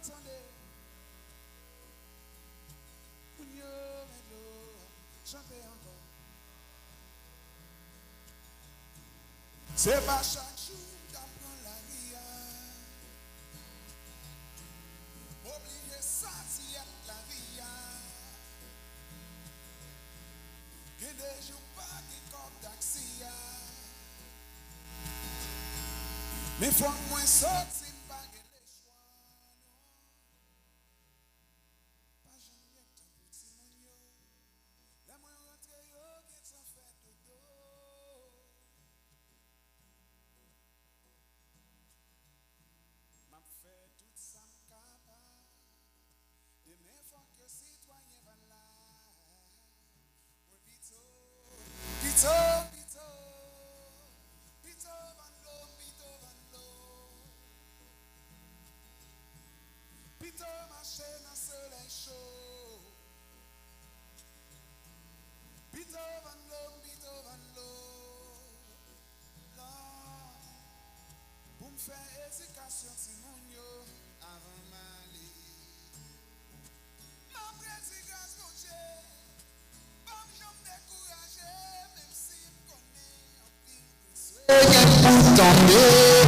attendez. Chantez encore. C'est pas chaque jour qu'apprend la vie. Oubliez ça, c'est la vie. Que des jours pas qui comme taxi. Mais faut moins sortir, pas les choix. Pas jamais ton petit mounio. La moins rentrée, yo, qui s'en fait dodo. M'a fait tout ça capable. Demain, faut que citoyen va là. Pour pito, pito, pito. Pito van l'eau, pito van l'eau. Pito marché dans soleil chaud. Pito van l'eau, pito van l'eau. Là, pour me faire éducation, si mon yo, avant Mali. Ma présidence, mon Dieu, pas me jamais décourager, même si me connais en pile. Tomber.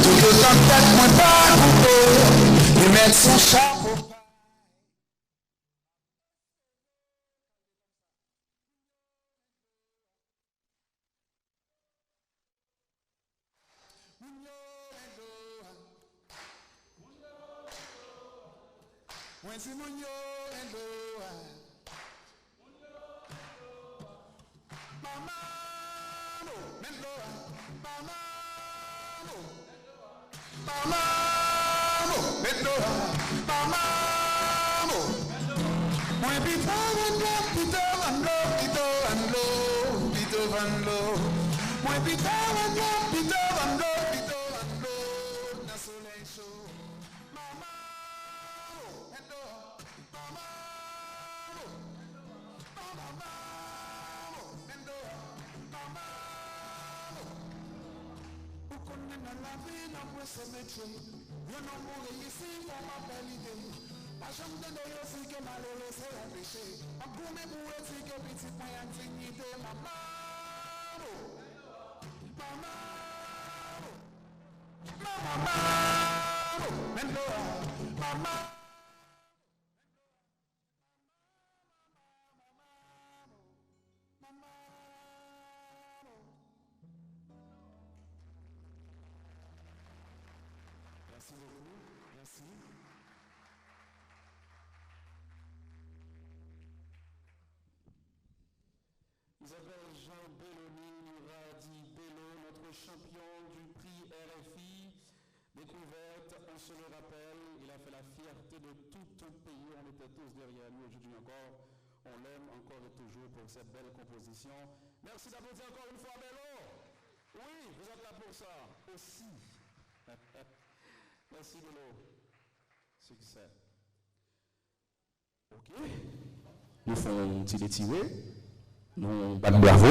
Tout le temps tête moins pas couper. Lui mettre son chapeau. When Simonyo and Loa. Mama. Mendoa, mama, mama, Mendoa, mama, moi pito van lo, pito van lo, pito van lo, pito van lo, moi pito van lo, pito van lo, pito van lo, na soleil chaud, mama, Mendoa, mama, mama. La vie n'a pas ce métier. Je n'en mourrai ici pour ma belle idée. Ma chambre de Dieu aussi que malheureux c'est un péché. Ma gourmet pour dire que petit moyen de dignité. Maman, maman, maman, maman. Merci beaucoup. Merci. Isabelle Jean Belloni, Radi Bello, notre champion du prix RFI. Découverte, on se le rappelle, il a fait la fierté de tout un pays. On était tous derrière lui aujourd'hui encore. On l'aime encore et toujours pour cette belle composition. Merci d'applaudir encore une fois Bello. Oui, vous êtes là pour ça aussi. Merci Bello. Succès. Ok. Nous faisons un petit détiré. Nous battons bravo.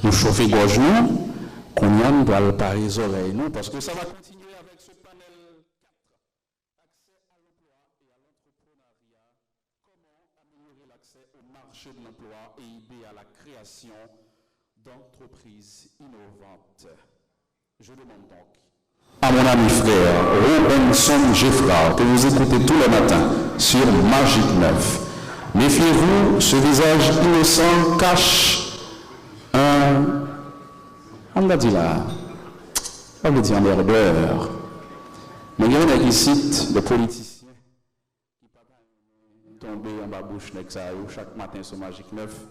Nous chauffons gorge nous. Qu'on y a, nous doit pas les oreilles nous parce que ça va continuer avec ce panel 4. Accès à l'emploi et à l'entrepreneuriat. Comment améliorer l'accès au marché de l'emploi et aider à la création d'entreprises innovantes. Je demande donc à mon ami frère Robinson Geffrard que vous écoutez tous les matins sur Magic 9. Méfiez-vous, ce visage innocent cache un... On l'a dit là, on l'a dit en ardeur. Mais il y en a qui citent des politiciens qui tombent en bas bouche chaque matin sur Magic 9.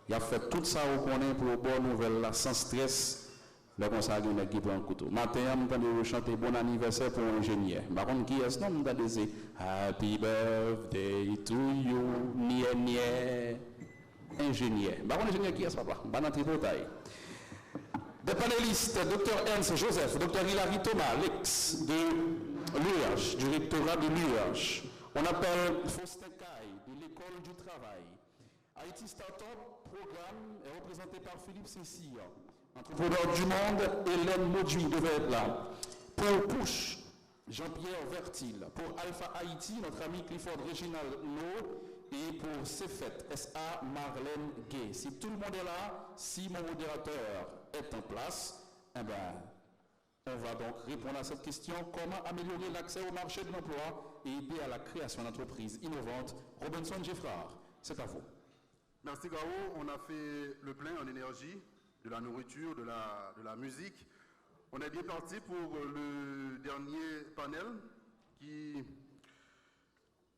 Il a fait tout ça au connaît pour bonne nouvelle là, sans stress. Là, on s'est dit qui prend un couteau. Matin, on entend chanter bon anniversaire pour un ingénieur. Par contre, qui est-ce? Non, on a dit Happy birthday to you, nie. Ingénieur. Par contre, ingénieur qui est-ce, papa? Ban tripotaille. Des panélistes, Dr Ernst Joseph, Dr Hilary Thomas, l'ex de l'URH, du rectorat de l'URH. On appelle Faustin Caille, de l'école du travail. Haïti Startup Programme est représenté par Philippe Cécile, Entrepreneur du monde, Hélène Mauduit devait être là. Pour Push, Jean-Pierre Vertil. Pour Alpha Haïti, notre ami Clifford Réginald No. Et pour CFET, SA Marlène Gay. Si tout le monde est là, si mon modérateur est en place, eh ben, on va donc répondre à cette question. Comment améliorer l'accès au marché de l'emploi et aider à la création d'entreprises innovantes? Robinson Geffrard, c'est à vous. Merci Gao. On a fait le plein en énergie, de la nourriture, de la musique. On est bien parti pour le dernier panel qui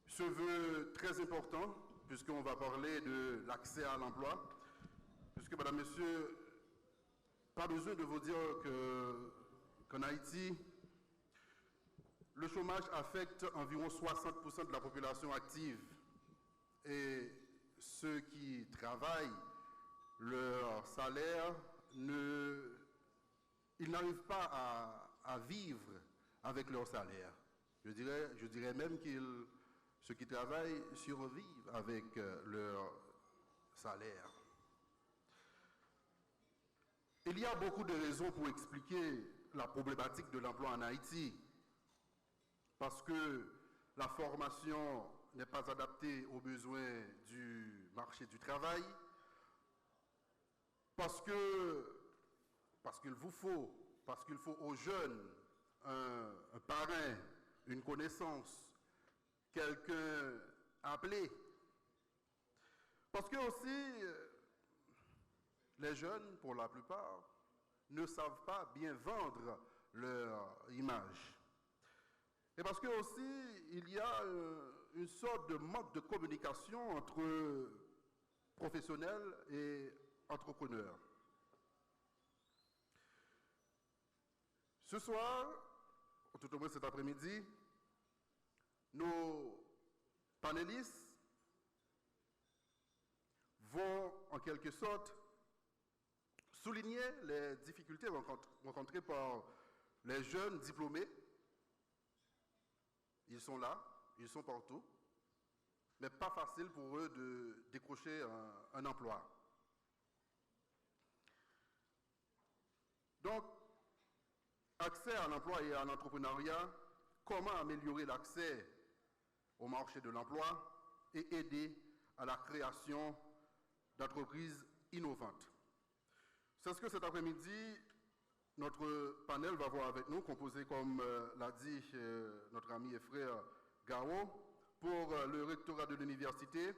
se veut très important puisqu'on va parler de l'accès à l'emploi. Puisque, madame, messieurs, pas besoin de vous dire qu'en Haïti, le chômage affecte environ 60% de la population active. Et ceux qui travaillent, leur salaire, ils n'arrivent pas à vivre avec leur salaire. Je dirais même ceux qui travaillent survivent avec leur salaire. Il y a beaucoup de raisons pour expliquer la problématique de l'emploi en Haïti. Parce que la formation n'est pas adaptée aux besoins du marché du travail. Parce qu'il faut aux jeunes un parrain, une connaissance, quelqu'un appelé. Parce que aussi, les jeunes, pour la plupart, ne savent pas bien vendre leur image. Et parce que aussi, il y a une sorte de manque de communication entre professionnels et entrepreneurs. Ce soir, tout au moins cet après-midi, nos panélistes vont en quelque sorte souligner les difficultés rencontrées par les jeunes diplômés. Ils sont là, ils sont partout, mais pas facile pour eux de décrocher un emploi. Donc, accès à l'emploi et à l'entrepreneuriat, comment améliorer l'accès au marché de l'emploi et aider à la création d'entreprises innovantes. C'est ce que cet après-midi, notre panel va voir avec nous, composé, comme l'a dit notre ami et frère Gao, pour le rectorat de l'université,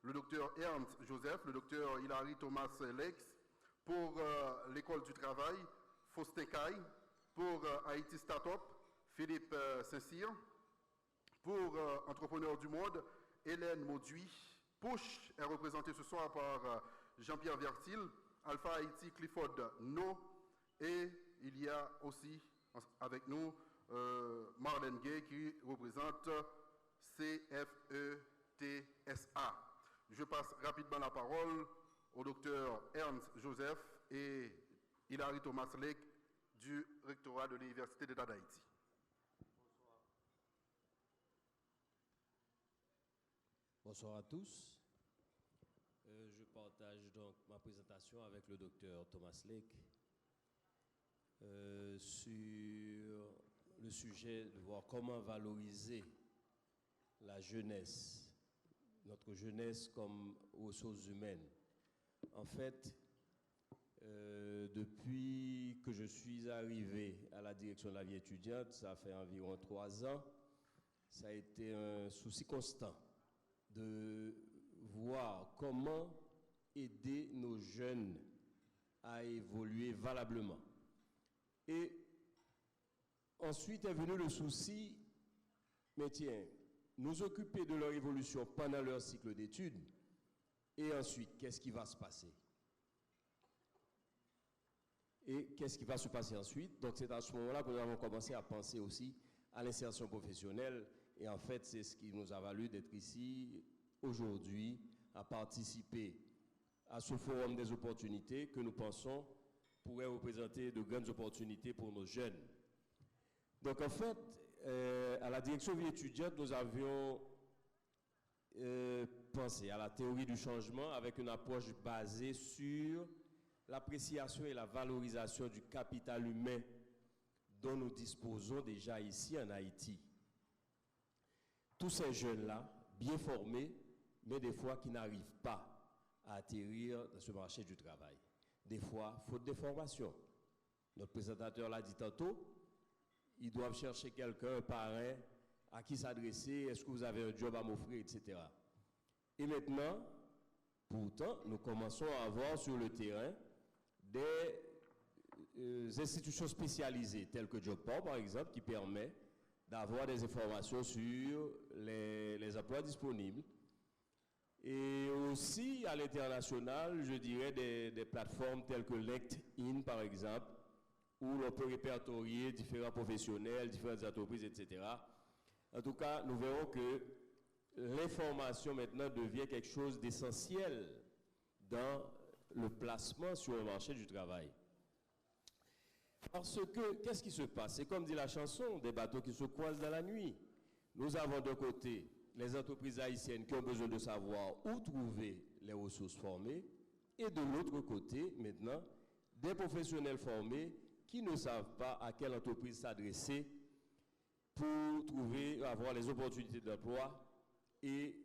le docteur Ernst Joseph, le docteur Hilary Thomas Lex, pour l'école du travail, Faustin Caille, pour Haïti Startup, Philippe Saint-Cyr, pour Entrepreneurs du Monde, Hélène Mauduit. Push est représenté ce soir par Jean-Pierre Vertil, Alpha Haïti Clifford No, et il y a aussi avec nous Marlène Gay qui représente CFETSA. Je passe rapidement la parole au docteur Ernst Joseph et Hilary Thomas Leck du rectorat de l'Université d'État d'Haïti. Bonsoir à tous. Je partage donc ma présentation avec le docteur Thomas Leck sur le sujet de voir comment valoriser la jeunesse, notre jeunesse comme ressources humaines. En fait, depuis que je suis arrivé à la direction de la vie étudiante, ça fait environ 3 ans, ça a été un souci constant de voir comment aider nos jeunes à évoluer valablement. Et ensuite est venu le souci, mais tiens, nous occuper de leur évolution pendant leur cycle d'études, et ensuite, qu'est-ce qui va se passer? Et qu'est-ce qui va se passer ensuite? Donc c'est à ce moment-là que nous avons commencé à penser aussi à l'insertion professionnelle, et en fait, c'est ce qui nous a valu d'être ici aujourd'hui, à participer à ce forum des opportunités que nous pensons pourrait représenter de grandes opportunités pour nos jeunes. Donc en fait, à la direction vie étudiante, nous avions pensé à la théorie du changement avec une approche basée sur l'appréciation et la valorisation du capital humain dont nous disposons déjà ici en Haïti. Tous ces jeunes-là, bien formés, mais des fois qui n'arrivent pas à atterrir dans ce marché du travail. Des fois, faute de formation. Notre présentateur l'a dit tantôt, ils doivent chercher quelqu'un, un parrain, à qui s'adresser, est-ce que vous avez un job à m'offrir, etc. Et maintenant, pourtant, nous commençons à avoir sur le terrain des institutions spécialisées, telles que JobPortal, par exemple, qui permet d'avoir des informations sur les emplois disponibles. Et aussi, à l'international, je dirais des plateformes telles que LinkedIn, par exemple, où l'on peut répertorier différents professionnels, différentes entreprises, etc. En tout cas, nous verrons que l'information maintenant devient quelque chose d'essentiel dans le placement sur le marché du travail. Parce que, qu'est-ce qui se passe? C'est comme dit la chanson, des bateaux qui se croisent dans la nuit. Nous avons d'un côté les entreprises haïtiennes qui ont besoin de savoir où trouver les ressources formées, et de l'autre côté, maintenant, des professionnels formés qui ne savent pas à quelle entreprise s'adresser pour trouver, avoir les opportunités d'emploi et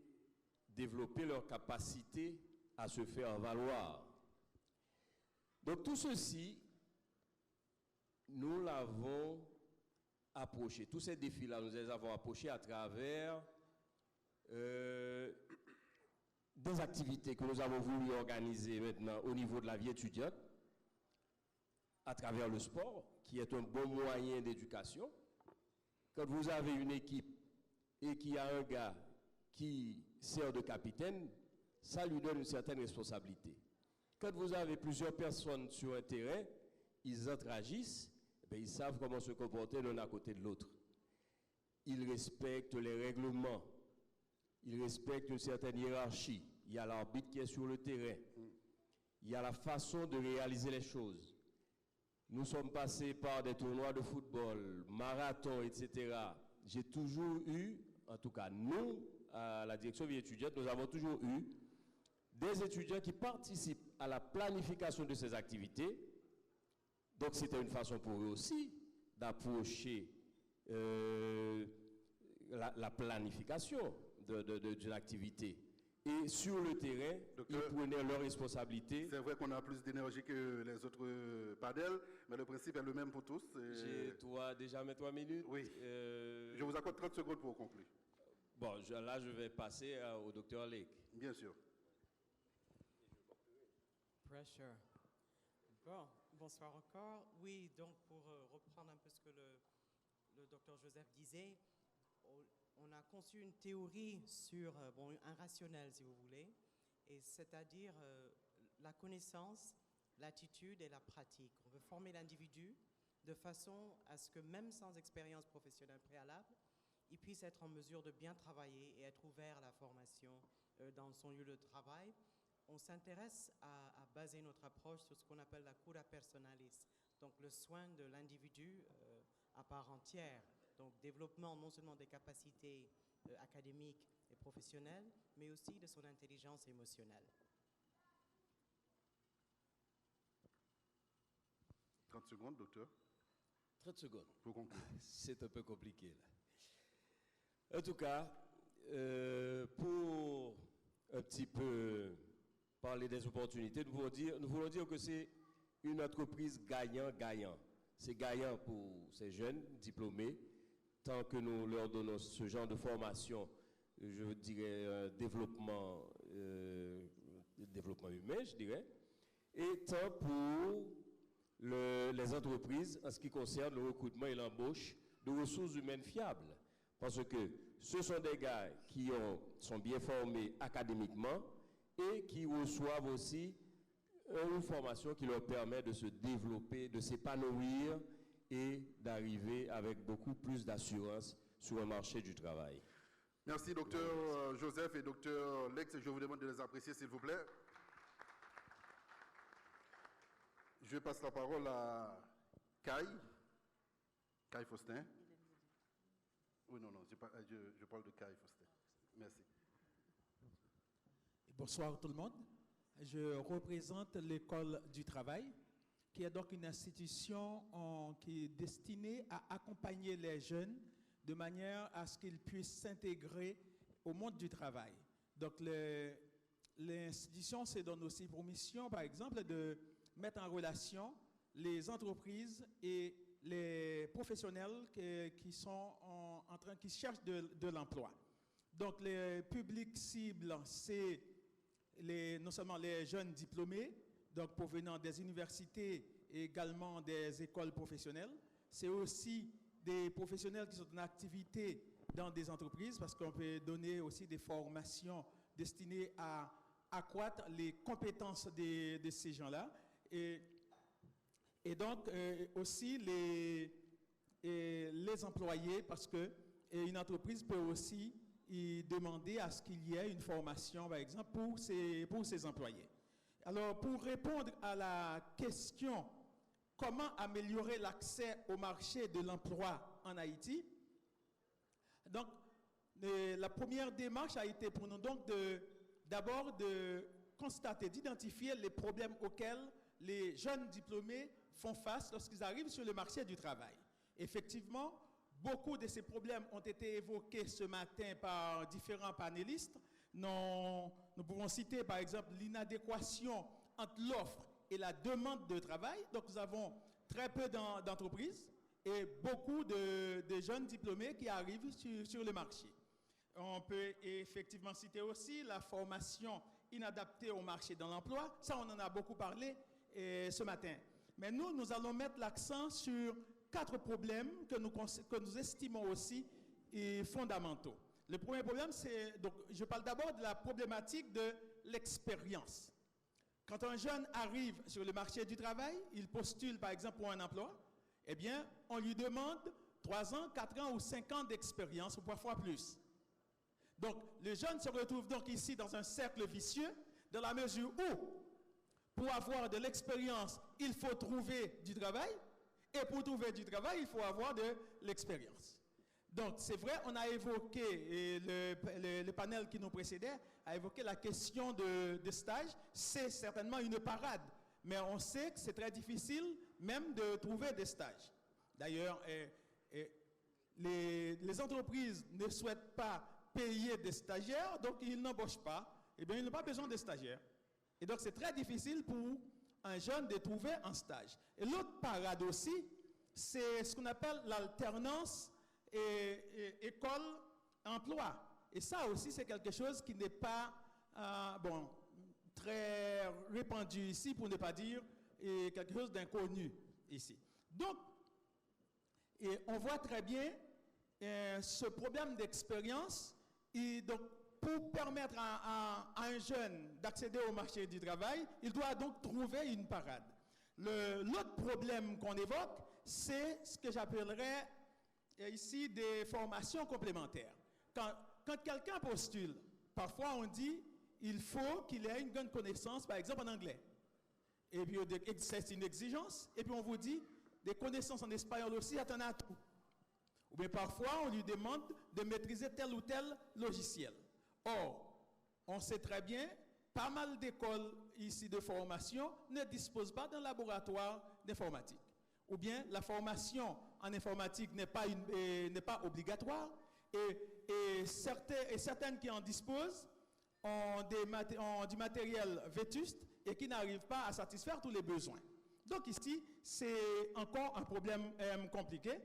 développer leur capacité à se faire valoir. Donc tout ceci, nous l'avons approché. Tous ces défis-là, nous les avons approchés à travers des activités que nous avons voulu organiser maintenant au niveau de la vie étudiante, à travers le sport, qui est un bon moyen d'éducation. Quand vous avez une équipe et qu'il y a un gars qui sert de capitaine, ça lui donne une certaine responsabilité. Quand vous avez plusieurs personnes sur un terrain, ils interagissent, ils savent comment se comporter l'un à côté de l'autre. Ils respectent les règlements, ils respectent une certaine hiérarchie. Il y a l'arbitre qui est sur le terrain. Il y a la façon de réaliser les choses. Nous sommes passés par des tournois de football, marathon, etc. J'ai toujours eu, en tout cas nous, à la direction vie étudiante, nous avons toujours eu des étudiants qui participent à la planification de ces activités. Donc c'était une façon pour eux aussi d'approcher la planification de l'activité. Et sur le terrain, docteur, ils prenaient leurs responsabilités. C'est vrai qu'on a plus d'énergie que les autres padels, mais le principe est le même pour tous. J'ai déjà mes 3 minutes. Oui. Je vous accorde 30 secondes pour conclure. Bon, là, je vais passer au docteur Lake. Bien sûr. Pressure. Bon, bonsoir encore. Oui, donc pour reprendre un peu ce que le docteur Joseph disait, on a conçu une théorie sur un rationnel, si vous voulez, et c'est-à-dire la connaissance, l'attitude et la pratique. On veut former l'individu de façon à ce que même sans expérience professionnelle préalable, il puisse être en mesure de bien travailler et être ouvert à la formation dans son lieu de travail. On s'intéresse à baser notre approche sur ce qu'on appelle la cura personalis, donc le soin de l'individu à part entière. Donc, développement non seulement des capacités académiques et professionnelles, mais aussi de son intelligence émotionnelle. 30 secondes, docteur. 30 secondes. Pour conclure. C'est un peu compliqué, là. En tout cas, pour un petit peu parler des opportunités, nous voulons dire que c'est une entreprise gagnant-gagnant. C'est gagnant pour ces jeunes diplômés, tant que nous leur donnons ce genre de formation, je dirais développement humain, je dirais, et tant pour les entreprises en ce qui concerne le recrutement et l'embauche de ressources humaines fiables. Parce que ce sont des gars qui sont bien formés académiquement et qui reçoivent aussi une formation qui leur permet de se développer, de s'épanouir et d'arriver avec beaucoup plus d'assurance sur le marché du travail. Merci, docteur Joseph et docteur Lex. Je vous demande de les apprécier, s'il vous plaît. Je passe la parole à Kai Faustin. Oui, non, je parle de Kai Faustin. Merci. Bonsoir tout le monde. Je représente l'école du travail, qui est donc une institution qui est destinée à accompagner les jeunes de manière à ce qu'ils puissent s'intégrer au monde du travail. Donc l'institution se donne aussi pour mission, par exemple, de mettre en relation les entreprises et les professionnels qui sont qui cherchent de l'emploi. Donc les publics cibles, c'est non seulement les jeunes diplômés, donc provenant des universités et également des écoles professionnelles, c'est aussi des professionnels qui sont en activité dans des entreprises, parce qu'on peut donner aussi des formations destinées à accroître les compétences de ces gens-là. Et donc aussi les employés, parce qu'une entreprise peut aussi demander à ce qu'il y ait une formation, par exemple, pour ses employés. Alors, pour répondre à la question « Comment améliorer l'accès au marché de l'emploi en Haïti ?» Donc, la première démarche a été pour nous donc d'abord de constater, d'identifier les problèmes auxquels les jeunes diplômés font face lorsqu'ils arrivent sur le marché du travail. Effectivement, beaucoup de ces problèmes ont été évoqués ce matin par différents panélistes. Nous pouvons citer par exemple l'inadéquation entre l'offre et la demande de travail. Donc nous avons très peu d'entreprises et beaucoup de jeunes diplômés qui arrivent sur le marché. On peut effectivement citer aussi la formation inadaptée au marché de l'emploi. Ça, on en a beaucoup parlé ce matin. Mais nous allons mettre l'accent sur 4 problèmes que nous estimons aussi fondamentaux. Le premier problème, donc je parle d'abord de la problématique de l'expérience. Quand un jeune arrive sur le marché du travail, il postule par exemple pour un emploi, eh bien, on lui demande 3 ans, 4 ans ou 5 ans d'expérience, ou parfois plus. Donc, le jeune se retrouve donc ici dans un cercle vicieux, dans la mesure où, pour avoir de l'expérience, il faut trouver du travail, et pour trouver du travail, il faut avoir de l'expérience. Donc, c'est vrai, on a évoqué, et le panel qui nous précédait a évoqué la question de stage. C'est certainement une parade, mais on sait que c'est très difficile même de trouver des stages. D'ailleurs, les entreprises ne souhaitent pas payer des stagiaires, donc ils n'embauchent pas. Eh bien, ils n'ont pas besoin de stagiaires. Et donc, c'est très difficile pour un jeune de trouver un stage. Et l'autre parade aussi, c'est ce qu'on appelle l'alternance école-emploi. Et ça aussi, c'est quelque chose qui n'est pas très répandu ici, pour ne pas dire quelque chose d'inconnu ici. Donc, on voit très bien ce problème d'expérience. Et donc, pour permettre à un jeune d'accéder au marché du travail, il doit donc trouver une parade. L'autre problème qu'on évoque, c'est ce que j'appellerais ici des formations complémentaires. Quand quelqu'un postule, parfois on dit il faut qu'il ait une bonne connaissance, par exemple en anglais. Et puis c'est une exigence. Et puis on vous dit des connaissances en espagnol aussi, c'est un atout. Ou bien parfois on lui demande de maîtriser tel ou tel logiciel. Or, on sait très bien, pas mal d'écoles ici de formation ne disposent pas d'un laboratoire d'informatique. Ou bien la formation en informatique n'est pas obligatoire et certaines qui en disposent ont du matériel vétuste et qui n'arrivent pas à satisfaire tous les besoins. Donc ici, c'est encore un problème compliqué.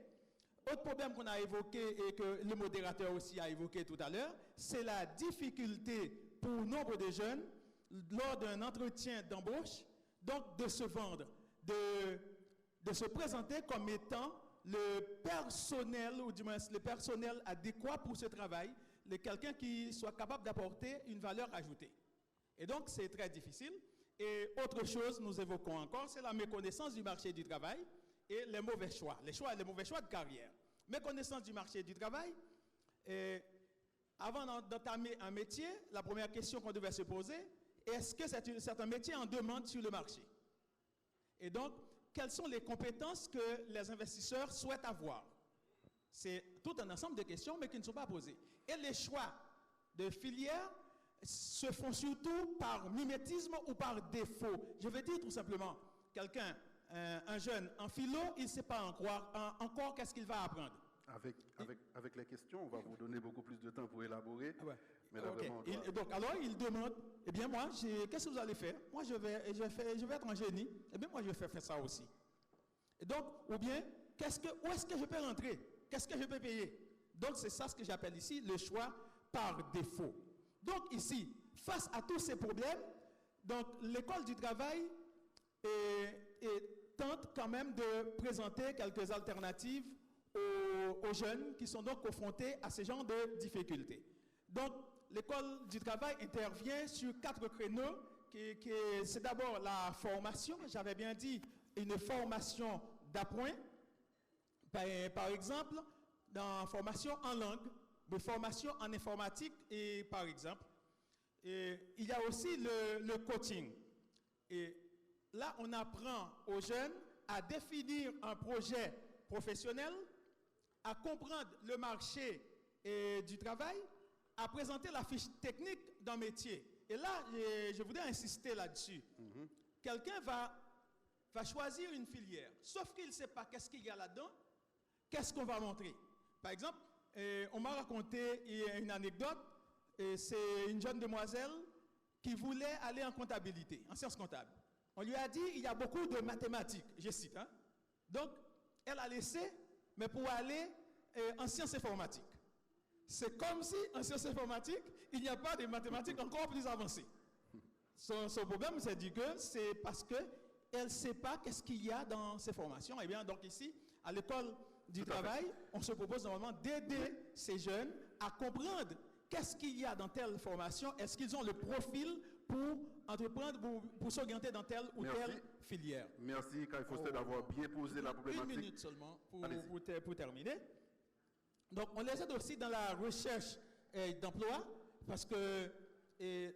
Autre problème qu'on a évoqué et que le modérateur aussi a évoqué tout à l'heure, c'est la difficulté pour nombre de jeunes, lors d'un entretien d'embauche, donc de se vendre, de se présenter comme étant le personnel, ou du moins le personnel adéquat pour ce travail, quelqu'un qui soit capable d'apporter une valeur ajoutée. Et donc, c'est très difficile. Et autre chose, nous évoquons encore, c'est la méconnaissance du marché du travail et les mauvais choix, les mauvais choix de carrière. Méconnaissance du marché du travail. Avant d'entamer un métier, la première question qu'on devait se poser, est-ce que c'est un métier en demande sur le marché? Et donc, quelles sont les compétences que les investisseurs souhaitent avoir? C'est tout un ensemble de questions, mais qui ne sont pas posées. Et les choix de filières se font surtout par mimétisme ou par défaut. Je veux dire tout simplement, quelqu'un, un jeune en philo, il ne sait pas encore qu'est-ce qu'il va apprendre. Avec les questions, on va vous donner beaucoup plus de temps pour élaborer. Ouais. Mais là, Okay. vraiment, Donc, alors, il demande, eh bien, moi, qu'est-ce que vous allez faire? Moi, je vais être un génie. Eh bien, moi, je vais faire ça aussi. Et donc, ou bien, où est-ce que je peux rentrer? Qu'est-ce que je peux payer? Donc, c'est ça ce que j'appelle ici le choix par défaut. Donc, ici, face à tous ces problèmes, donc, l'école du travail tente quand même de présenter quelques alternatives aux jeunes qui sont donc confrontés à ce genre de difficultés. Donc, l'école du travail intervient sur 4 créneaux. C'est d'abord la formation, j'avais bien dit, une formation d'appoint. Par exemple, dans formation en langue, de formation en informatique, et par exemple. Et il y a aussi le coaching. Et là, on apprend aux jeunes à définir un projet professionnel, à comprendre le marché du travail, à présenter la fiche technique d'un métier. Et là, je voudrais insister là-dessus. Quelqu'un va choisir une filière, sauf qu'il ne sait pas qu'est-ce qu'il y a là-dedans, qu'est-ce qu'on va montrer. Par exemple, on m'a raconté une anecdote, c'est une jeune demoiselle qui voulait aller en comptabilité, en sciences comptables. On lui a dit, il y a beaucoup de mathématiques, je cite. Hein? Donc, elle a laissé, mais pour aller en sciences informatiques. C'est comme si en sciences informatiques, il n'y a pas de mathématiques encore plus avancées. Son problème, c'est dit que c'est parce qu'elle ne sait pas qu'est-ce qu'il y a dans ces formations. Et bien, donc ici, à l'école du travail, on se propose normalement d'aider ces jeunes à comprendre qu'est-ce qu'il y a dans telle formation. Est-ce qu'ils ont le profil pour entreprendre, pour s'orienter dans telle ou telle filière. Merci, Kai Foster, d'avoir bien posé la problématique. Une minute seulement pour terminer. Donc, on les aide aussi dans la recherche d'emploi, parce que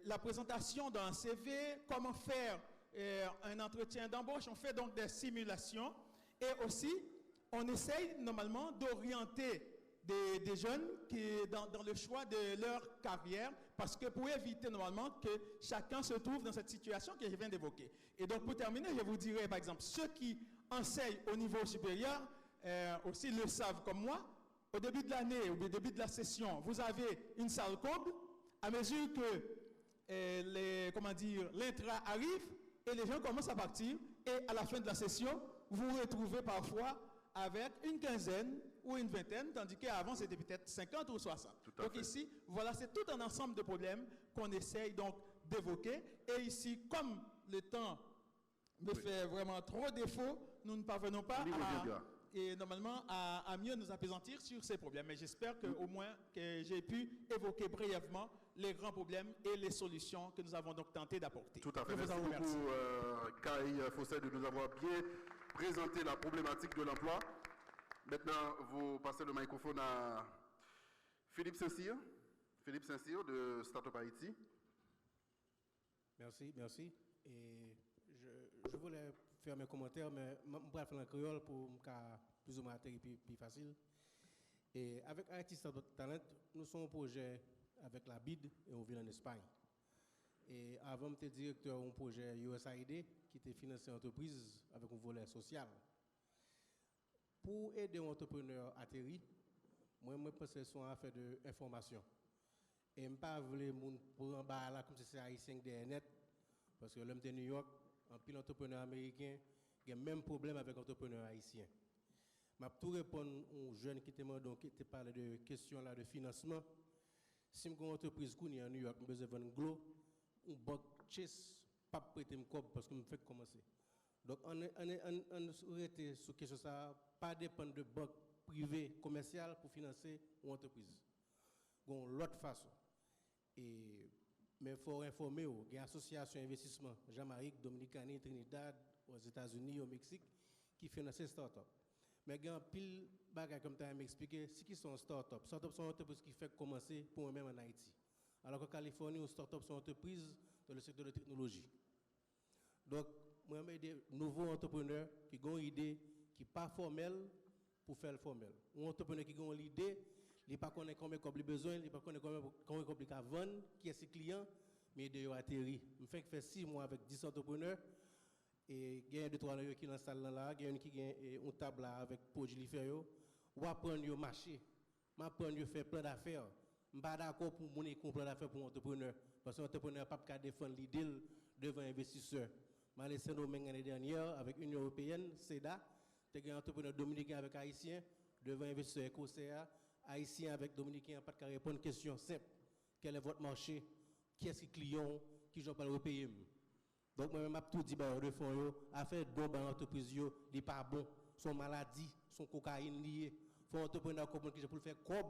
la présentation d'un CV, comment faire un entretien d'embauche, on fait donc des simulations, et aussi, on essaye normalement d'orienter des jeunes dans le choix de leur carrière, parce que pour éviter normalement que chacun se trouve dans cette situation que je viens d'évoquer. Et donc pour terminer, je vous dirais par exemple, ceux qui enseignent au niveau supérieur aussi le savent comme moi, au début de l'année ou au début de la session, vous avez une salle comble, à mesure que l'intra arrive et les gens commencent à partir, et à la fin de la session, vous vous retrouvez parfois avec une quinzaine ou une vingtaine, tandis qu'avant c'était peut-être 50 ou 60. Donc ici, voilà, c'est tout un ensemble de problèmes qu'on essaye donc d'évoquer. Et ici, comme le temps me fait vraiment trop défaut, nous ne parvenons pas normalement à mieux nous appesantir sur ces problèmes. Mais j'espère qu'au moins que j'ai pu évoquer brièvement les grands problèmes et les solutions que nous avons donc tenté d'apporter. Tout à fait. Merci beaucoup, Kai Foster, de nous avoir bien présenté la problématique de l'emploi. Maintenant, vous passez le microphone à Philippe Saint-Cyr de Startup Haïti. Merci. Et je voulais faire mes commentaires, mais je vais faire en créole pour plus ou moins atterrir plus facile. Et avec Haïti Startup Talent, nous sommes un projet avec la BID et on vit en Espagne. Et avant, j'étais directeur d'un projet USAID qui était financé entreprise avec un volet social. Pour aider un entrepreneur à atterrir, moi, je pense que c'est une affaire d'information. Et je ne veux pas pour en bas là comme si c'est haïtien de net, parce que l'homme de New York, en pile entrepreneur américain, il y a le même problème avec l'entrepreneur haïtien. Je vais tout répondre aux jeunes qui te parlent de questions là de financement. Si je suis une entreprise qui est en New York, je besoin de vendre glos, ou banque chase, pas prêter mon cob parce que je me fais commencer. Donc, on est sur quelque chose ça, pas dépendre de banques privées, commerciales pour financer une entreprise. Bon, l'autre façon. Mais il faut informer, il y a une association d'investissement, Jamaïque, Dominicanie, Trinidad, aux États-Unis, au Mexique, qui financent ces startups. Mais il y a un pile de bagages, comme tu as m'expliqué, ce qui sont startups. Startups sont entreprises qui font commencer pour eux-mêmes en Haïti. Alors qu'en Californie, les startups sont entreprises dans le secteur de la technologie. Donc, moi, je des nouveaux entrepreneurs qui ont une idée qui n'est pas formelle pour faire le formel. Un entrepreneur qui a une idée, Il n'est pas connaît combien il a besoin, il n'est pas connaît combien il a vendre, qui est ses clients, mais il a atterri. Je fais 6 mois avec 10 entrepreneurs. Et il y a 2-3 qui sont dans la salle là, il y a qui a une table là avec produits différents. Ou apprendre au marché, m'apprendre à faire plein d'affaires. Je ne suis pas d'accord pour mon plan d'affaires pour entrepreneur. Parce que l'entrepreneur n'a pas défendre l'idée devant investisseurs. Je suis allé l'année dernière avec l'Union européenne, CEDA, tu as un entrepreneur dominicain avec haïtien, devant investisseur écossais, haïtien avec dominicain, pas de répondre à une question simple. Quel est votre marché? Qui est-ce qui client? Qui j'en parle au pays? Donc, moi-même, je tout dit, de fond, affaire don dans l'entreprise, il n'est pas bon. Son maladie, son cocaïne liée. Il faut un entrepreneur comprendre que je peux faire comme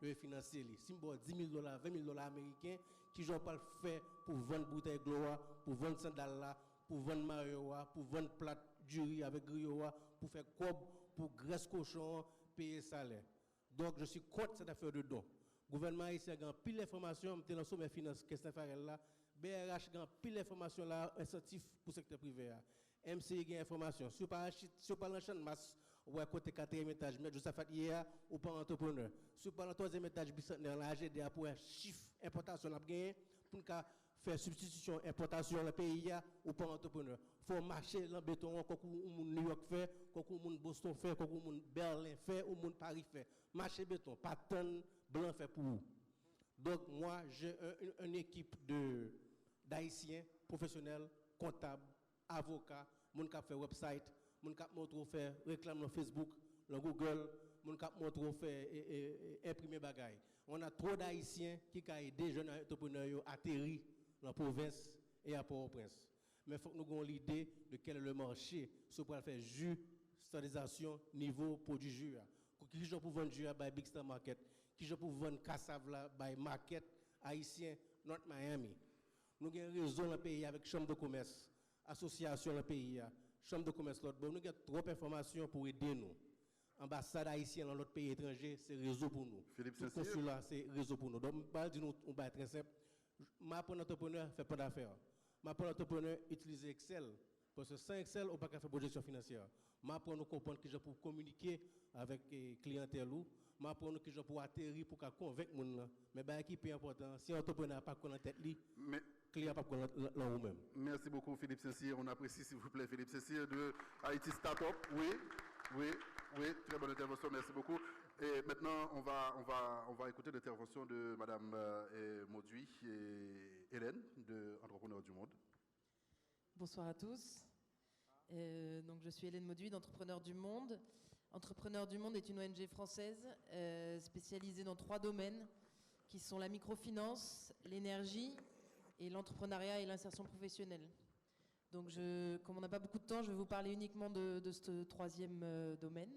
le financer. Si je veux $10 000, $20 000 américains, qui j'en parle faire pour vendre bouteille Gloire, pour vendre sandales, pour vendre maillot, pour vendre plate du riz avec griot, pour faire comme pour graisse cochon, payer salaire. Donc, je suis contre cette affaire de don. Le gouvernement ici a pile d'informations, je suis dans mes finances, qu'est-ce que là. BRH a pile d'informations là, incentif pour le secteur privé. MCI a information. Si vous parlez de masse, ou à côté 4e étage, mais juste à faire hier, ou pas entrepreneur. Si vous parlez de 3e étage, bicentenaire, la GDA pour un chiffre importation, pour faire substitution importation dans le pays, ou pas entrepreneur. Il faut marcher dans le béton, comme New York fait, comme Boston fait, comme Berlin fait, ou Paris fait. Marcher béton, pas tonne blanc fait pour vous. Donc, moi, j'ai une équipe d'haïtiens professionnels, comptables, avocats, mon qui fait website, mon qui montre faire réclame sur Facebook, sur Google, mon qui montre faire imprimer bagaille. On a trop d'haïtiens qui ont aidé les jeunes entrepreneurs à atterrir dans la province et à Port-au-Prince. Mais il faut que nous ayons l'idée de quel est le marché, ce pour faire jus, standardisation, niveau produit jus. Qui je peux vendre jus à Big Star Market, qui je peux vendre cassave là by Market haïtien North Miami. Nous avons un réseau dans le pays avec chambre de commerce, association dans le pays, chambre de commerce l'autre. Nous avons trop d'informations pour aider nous. Ambassade haïtienne dans l'autre pays étranger, c'est réseau pour nous. Philippe Tout consulat, c'est réseau pour nous. Donc, je vais dire on va être très simple. M'apprendre entrepreneur, fait pas d'affaires. M'apprendre entrepreneur, utiliser Excel. Parce que sans Excel, on ne peut pas faire projection financière. M'apprendre à comprendre que je peux communiquer avec les clientèle ou m'apprendre que je peux atterrir pour convaincre les gens. Mais ce qui est plus important, si l'entrepreneur n'a pas de tête, le client n'a pas de lui-même. Merci beaucoup Philippe Saint-Cyr. On apprécie s'il vous plaît Philippe Saint-Cyr de Haïti Startup. Oui, très bonne intervention, merci beaucoup. Et maintenant, on va écouter l'intervention de Madame Mauduit et Hélène de Entrepreneurs du Monde. Bonsoir à tous. Donc, je suis Hélène Mauduit d'Entrepreneurs du Monde. Entrepreneurs du Monde est une ONG française spécialisée dans 3 domaines qui sont la microfinance, l'énergie et l'entrepreneuriat et l'insertion professionnelle. Donc, comme on n'a pas beaucoup de temps, je vais vous parler uniquement de ce 3e domaine.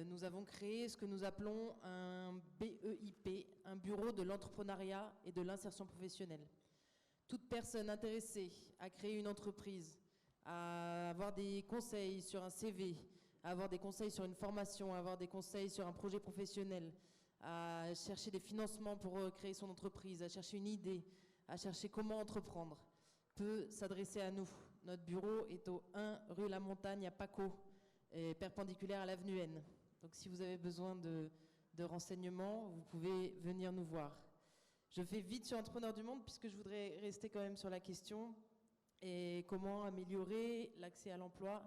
Nous avons créé ce que nous appelons un BEIP, un bureau de l'entrepreneuriat et de l'insertion professionnelle. Toute personne intéressée à créer une entreprise, à avoir des conseils sur un CV, à avoir des conseils sur une formation, à avoir des conseils sur un projet professionnel, à chercher des financements pour créer son entreprise, à chercher une idée, à chercher comment entreprendre, peut s'adresser à nous. Notre bureau est au 1 rue La Montagne à Paco, perpendiculaire à l'avenue N. Donc si vous avez besoin de renseignements, vous pouvez venir nous voir. Je fais vite sur Entrepreneurs du Monde puisque je voudrais rester quand même sur la question et comment améliorer l'accès à l'emploi.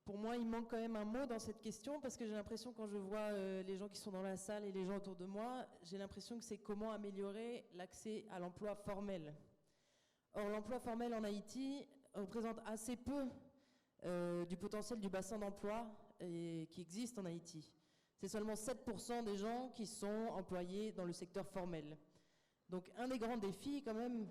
Pour moi, il manque quand même un mot dans cette question parce que j'ai l'impression quand je vois les gens qui sont dans la salle et les gens autour de moi, j'ai l'impression que c'est comment améliorer l'accès à l'emploi formel. Or, l'emploi formel en Haïti représente assez peu du potentiel du bassin d'emploi qui existe en Haïti. C'est seulement 7% des gens qui sont employés dans le secteur formel. Donc, un des grands défis, quand même,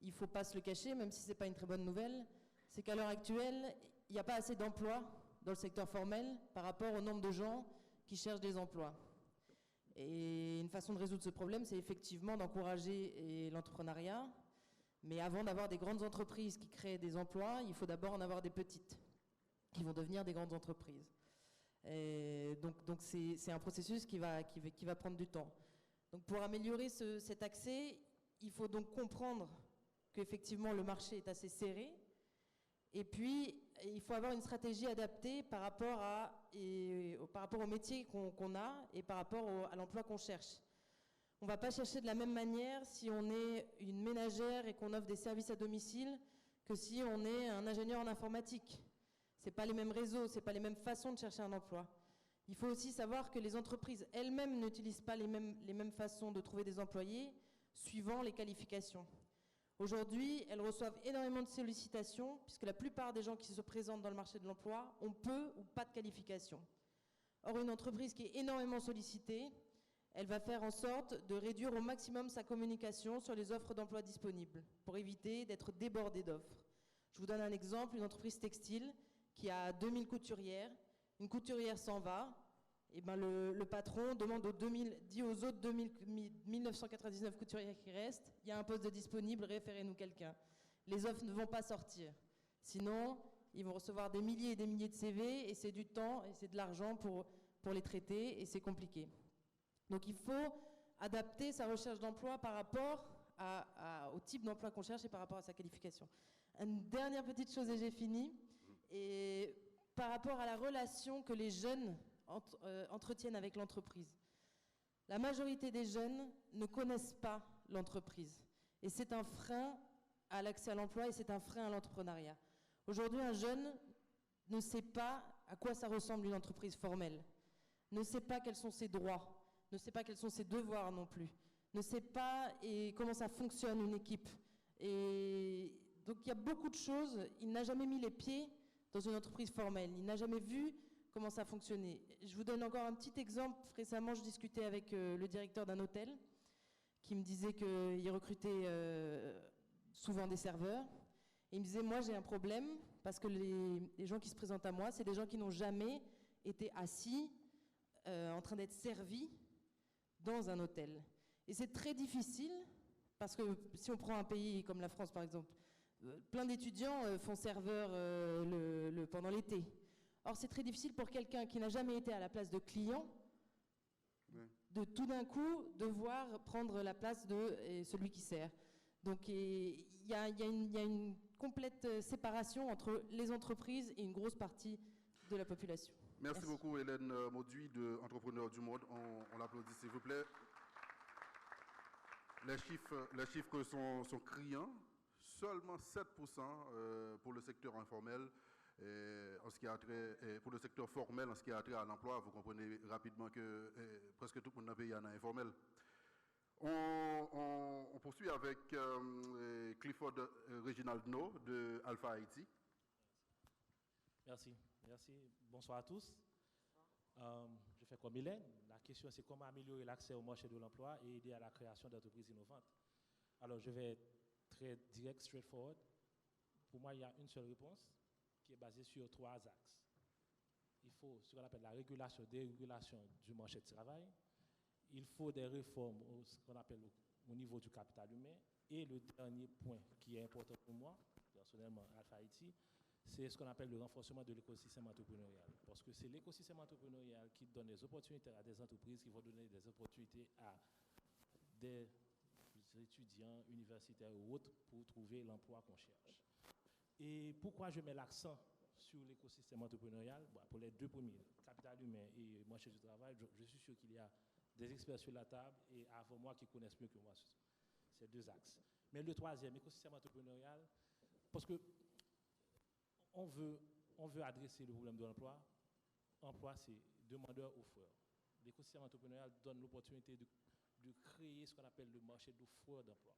il ne faut pas se le cacher, même si ce n'est pas une très bonne nouvelle, c'est qu'à l'heure actuelle, il n'y a pas assez d'emplois dans le secteur formel par rapport au nombre de gens qui cherchent des emplois. Et une façon de résoudre ce problème, c'est effectivement d'encourager l'entrepreneuriat. Mais avant d'avoir des grandes entreprises qui créent des emplois, il faut d'abord en avoir des petites qui vont devenir des grandes entreprises. Et donc c'est un processus qui va prendre du temps. Donc pour améliorer cet accès, il faut donc comprendre qu'effectivement le marché est assez serré Et puis, il faut avoir une stratégie adaptée par rapport au métier qu'on a et par rapport à l'emploi qu'on cherche. On ne va pas chercher de la même manière si on est une ménagère et qu'on offre des services à domicile que si on est un ingénieur en informatique. Ce n'est pas les mêmes réseaux, ce n'est pas les mêmes façons de chercher un emploi. Il faut aussi savoir que les entreprises elles-mêmes n'utilisent pas les mêmes façons de trouver des employés suivant les qualifications. Aujourd'hui, elles reçoivent énormément de sollicitations puisque la plupart des gens qui se présentent dans le marché de l'emploi ont peu ou pas de qualification. Or, une entreprise qui est énormément sollicitée, elle va faire en sorte de réduire au maximum sa communication sur les offres d'emploi disponibles pour éviter d'être débordée d'offres. Je vous donne un exemple, une entreprise textile qui a 2000 couturières, une couturière s'en va, et ben le patron demande dit aux autres 1999 couturières qui restent, il y a un poste de disponible, référez-nous quelqu'un. Les offres ne vont pas sortir. Sinon, ils vont recevoir des milliers et des milliers de CV et c'est du temps et c'est de l'argent pour les traiter et c'est compliqué. Donc il faut adapter sa recherche d'emploi par rapport au type d'emploi qu'on cherche et par rapport à sa qualification. Une dernière petite chose et j'ai fini. Et par rapport à la relation que les jeunes entretiennent avec l'entreprise. La majorité des jeunes ne connaissent pas l'entreprise. Et c'est un frein à l'accès à l'emploi et c'est un frein à l'entrepreneuriat. Aujourd'hui, un jeune ne sait pas à quoi ça ressemble une entreprise formelle, ne sait pas quels sont ses droits, ne sait pas quels sont ses devoirs non plus, ne sait pas comment ça fonctionne une équipe. Et donc il y a beaucoup de choses, il n'a jamais mis les pieds dans une entreprise formelle, il n'a jamais vu comment ça fonctionnait. Je vous donne encore un petit exemple. Récemment, je discutais avec le directeur d'un hôtel qui me disait qu'il recrutait souvent des serveurs. Et il me disait, moi j'ai un problème parce que les gens qui se présentent à moi, c'est des gens qui n'ont jamais été assis en train d'être servis dans un hôtel. Et c'est très difficile parce que si on prend un pays comme la France par exemple, plein d'étudiants font serveur pendant l'été. Or, c'est très difficile pour quelqu'un qui n'a jamais été à la place de client de tout d'un coup devoir prendre la place de celui qui sert. Donc, il y a une complète séparation entre les entreprises et une grosse partie de la population. Merci beaucoup, Hélène Mauduit, de Entrepreneurs du Monde. On l'applaudit, s'il vous plaît. Les chiffres sont criants. Seulement 7% pour le secteur informel, en ce qui a trait, pour le secteur formel en ce qui a trait à l'emploi. Vous comprenez rapidement que presque tout le monde dans le pays est informel. On poursuit avec Clifford Reginald No de Alpha Haïti. Merci. Bonsoir à tous. Je fais comme Hélène. La question c'est comment améliorer l'accès au marché de l'emploi et aider à la création d'entreprises innovantes. Alors je vais être très direct, straightforward. Pour moi, il y a une seule réponse qui est basée sur 3 axes. Il faut ce qu'on appelle la régulation, dérégulation du marché du travail. Il faut des réformes ce qu'on appelle au niveau du capital humain. Et le dernier point qui est important pour moi, personnellement, Alpha Haïti, c'est ce qu'on appelle le renforcement de l'écosystème entrepreneurial. Parce que c'est l'écosystème entrepreneurial qui donne des opportunités à des entreprises, qui vont donner des opportunités à des étudiants, universitaires ou autres pour trouver l'emploi qu'on cherche. Et pourquoi je mets l'accent sur l'écosystème entrepreneurial? Pour les 2 premiers, capital humain et marché du travail, je suis sûr qu'il y a des experts sur la table et avant moi qui connaissent mieux que moi ces 2 axes. Mais le 3e, écosystème entrepreneurial, parce que on veut adresser le problème de l'emploi. Emploi, c'est demandeur-offreur. L'écosystème entrepreneurial donne l'opportunité de créer ce qu'on appelle le marché d'offreurs d'emploi.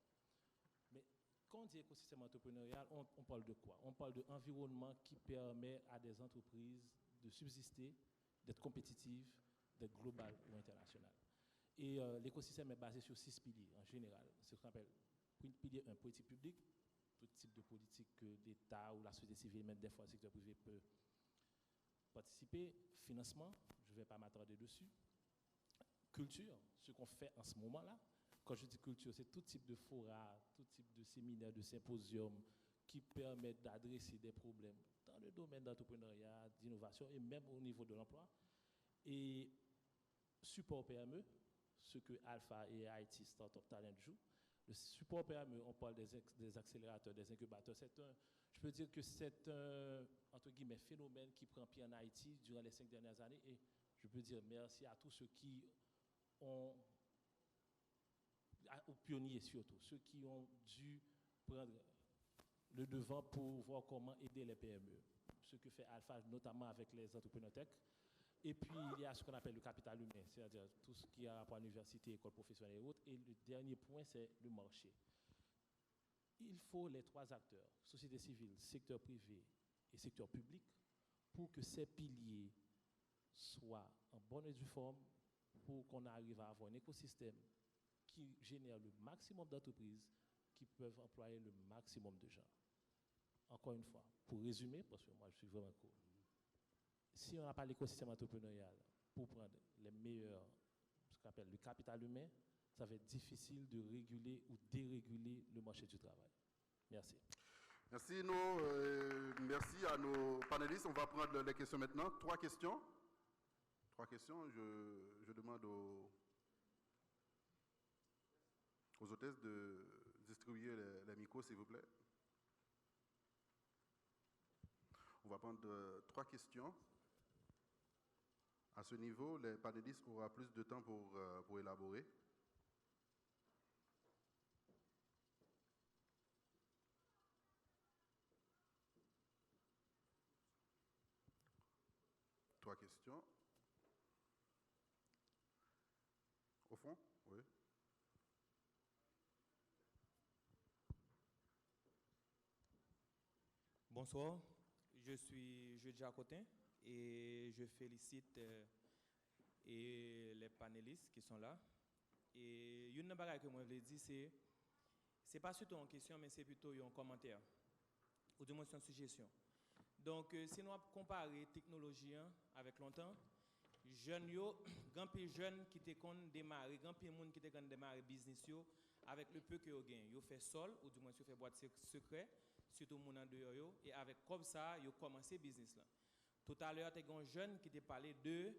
Mais quand on dit écosystème entrepreneurial, on parle de quoi? On parle d'environnement qui permet à des entreprises de subsister, d'être compétitives, d'être globales ou internationales. Et l'écosystème est basé sur 6 piliers en général. C'est ce qu'on appelle pilier 1, politique publique, tout type de politique que l'État ou la société civile, même des fois le secteur privé peut participer. Financement, je ne vais pas m'attarder dessus. Culture, ce qu'on fait en ce moment-là. Quand je dis culture, c'est tout type de fora, tout type de séminaire, de symposium qui permettent d'adresser des problèmes dans le domaine d'entrepreneuriat, d'innovation et même au niveau de l'emploi. Et support PME, ce que Alpha et Haïti Startup Talent jouent. Le support PME, on parle des accélérateurs, des incubateurs. Je peux dire que c'est un, entre guillemets, phénomène qui prend pied en Haïti durant les 5 dernières années. Et je peux dire merci à tous ceux qui ont, aux pionniers surtout, ceux qui ont dû prendre le devant pour voir comment aider les PME. Ce que fait Alpha, notamment avec les entrepreneurs tech. Et puis, il y a ce qu'on appelle le capital humain, c'est-à-dire tout ce qui a rapport à l'université, école professionnelle et autres. Et le dernier point, c'est le marché. Il faut les 3 acteurs, société civile, secteur privé et secteur public, pour que ces piliers soient en bonne et due forme, pour qu'on arrive à avoir un écosystème qui génère le maximum d'entreprises qui peuvent employer le maximum de gens. Encore une fois, pour résumer, parce que moi je suis vraiment court, si on n'a pas l'écosystème entrepreneurial pour prendre les meilleurs, ce qu'on appelle le capital humain, ça va être difficile de réguler ou déréguler le marché du travail. Merci. Merci, merci à nos panélistes. On va prendre les questions maintenant. 3 questions. 3 questions. Je demande aux hôtesses de distribuer les micros, s'il vous plaît. On va prendre 3 questions. À ce niveau, les panélistes auront plus de temps pour élaborer. Trois questions. Au fond, oui. Bonsoir, je suis Jeudi Acotin et je félicite et les panélistes qui sont là. Et une chose que moi je veux dire, c'est pas surtout en question, mais c'est plutôt un commentaire, ou du moins une suggestion. Donc, si nous comparons la technologie avec longtemps, jeunes, grand peu jeunes qui te démarrer, grand peu monde qui te démarrer business avec le peu que vous gagnez, vous fait sol ou du moins vous fait boîte secret, surtout moun en dehors et avec comme ça, vous commencé business là. Tout à l'heure, tu as un jeune qui t'a parlé de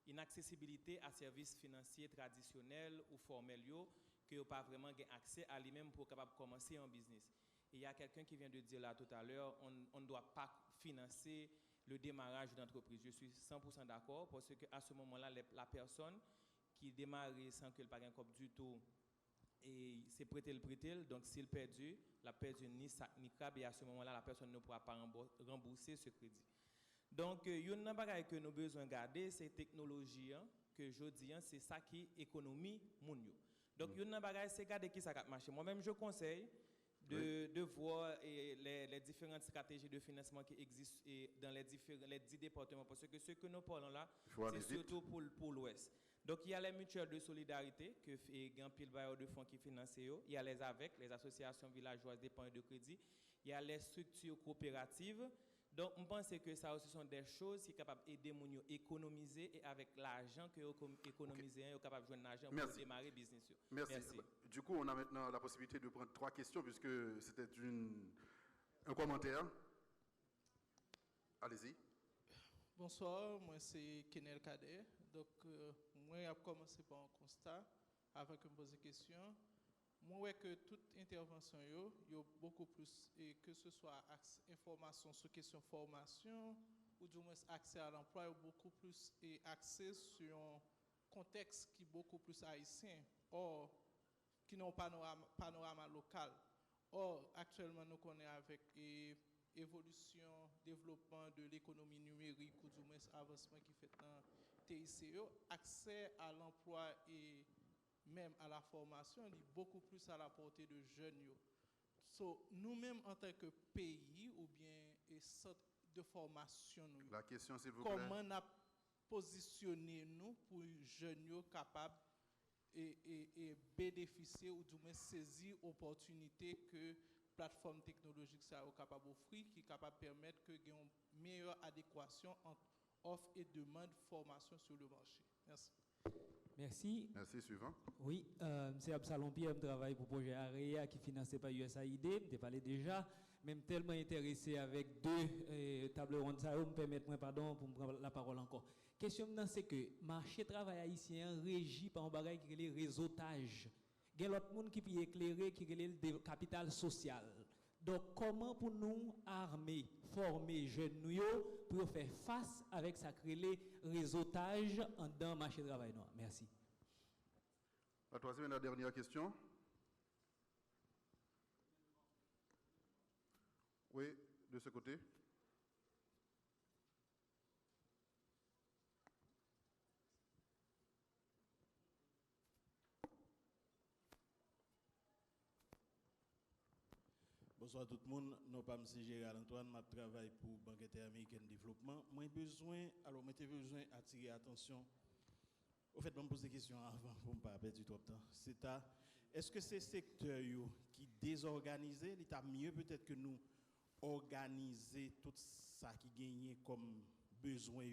inaccessibilité à services financiers traditionnels ou formels que vous pas vraiment accès à lui-même pour capable commencer un business. Et il y a quelqu'un qui vient de dire là tout à l'heure, on ne doit pas financer le démarrage d'entreprise. Je suis 100% d'accord parce qu'à ce moment-là, la personne qui démarre sans qu'elle n'ait pas du tout, et c'est prêter, donc s'il perdu, la perdu ni sac ni crabe, et à ce moment-là, la personne ne pourra pas rembourser ce crédit. Donc, il y a une chose que nous avons besoin de garder, c'est la technologie, que je dis, c'est ça qui économie mon yo. Donc, il y a une chose, c'est garder qui ça marche. Moi-même, je conseille de voir les différentes stratégies de financement qui existent dans les 10 départements, parce que ce que nous parlons là, c'est surtout pour l'Ouest. Donc, il y a les mutuelles de solidarité, que Gampil Bayer de fonds qui financent, il y a les AVEC, les associations villageoises d'épargne de crédit, il y a les structures coopératives. Donc, on pense que ça aussi sont des choses qui sont capables d'aider les gens à économiser et avec l'argent que vous économisez, vous êtes capable de jouer de l'argent pour démarrer le business. Merci. Du coup, on a maintenant la possibilité de prendre 3 questions puisque c'était un commentaire. Allez-y. Bonsoir, moi c'est Kenel Kader. Donc, moi j'ai commencé par un constat avant que je me pose des questions. Moi, ouais que toute intervention, il y a beaucoup plus, et que ce soit information sur question formation, ou du moins accès à l'emploi, il y a beaucoup plus accès sur un contexte qui est beaucoup plus haïtien, or, qui n'a pas un panorama local. Or, actuellement, nous connaissons avec évolution, développement de l'économie numérique, ou du moins avancement qui fait dans TICE, accès à l'emploi et même à la formation, il est beaucoup plus à la portée de jeunes. So, nous-mêmes, en tant que pays, ou bien centre de formation, la question, s'il vous plaît. Comment on a positionné nous pour les jeunes capables et bénéficier ou du moins saisir l'opportunité que plateforme technologique ça est capable d'offrir, qui est capable de permettre qu'il y ait une meilleure adéquation entre offre et demande de formation sur le marché. Merci. Merci. Merci, suivant. Oui, c'est Absalom Pierre, je travaille pour le projet AREA qui est financé par USAID. Je parlé déjà, même tellement intéressé avec 2 tables rondes, ça me permet pour me prendre la parole encore. Question maintenant, c'est que le marché travail haïtien régi par un bagage qui est le réseautage. Il y a l'autre monde qui peut éclairer, qui est le capital social. Donc, comment pour nous armer, former jeunes nous pour faire face avec ça créer réseautage en dans le marché du travail noir? Merci. La troisième et la dernière question. Oui, de ce côté. Bonsoir tout le monde. Non pas M. Gérald Antoine, je travaille pour Banque interaméricaine de développement. Moi, j'ai besoin d'attirer l'attention. Au fait, je me pose des questions avant pour ne pas perdre trop de temps. Est-ce que ces secteurs qui désorganisés, il est mieux peut-être que nous organiser tout ça qui gagne comme besoin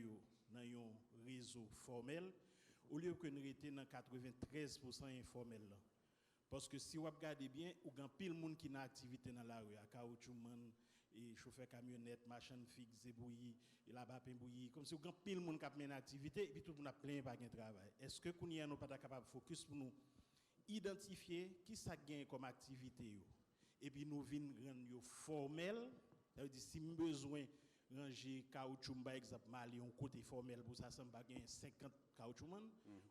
dans un réseau formel, au lieu que nous étions dans 93% informel. Parce que si vous regardez bien, il y a pile de monde qui n'a activité dans la rue, à caoutchouc, et chauffeur camionnette, machin fixe, zébouilli, et là-bas bouilli, comme si il y a pile de monde qui a une activité, et puis tout le monde a plein de travail. Est-ce que nous n'avons pas capable de focus pour nous identifier qui ça gagne comme activité, et puis nous venons rendre formel, ça veut dire si nous avons besoin de ranger caoutchouc, par exemple, aller un côté formel pour ça, ça va gagner 50 caoutchouc,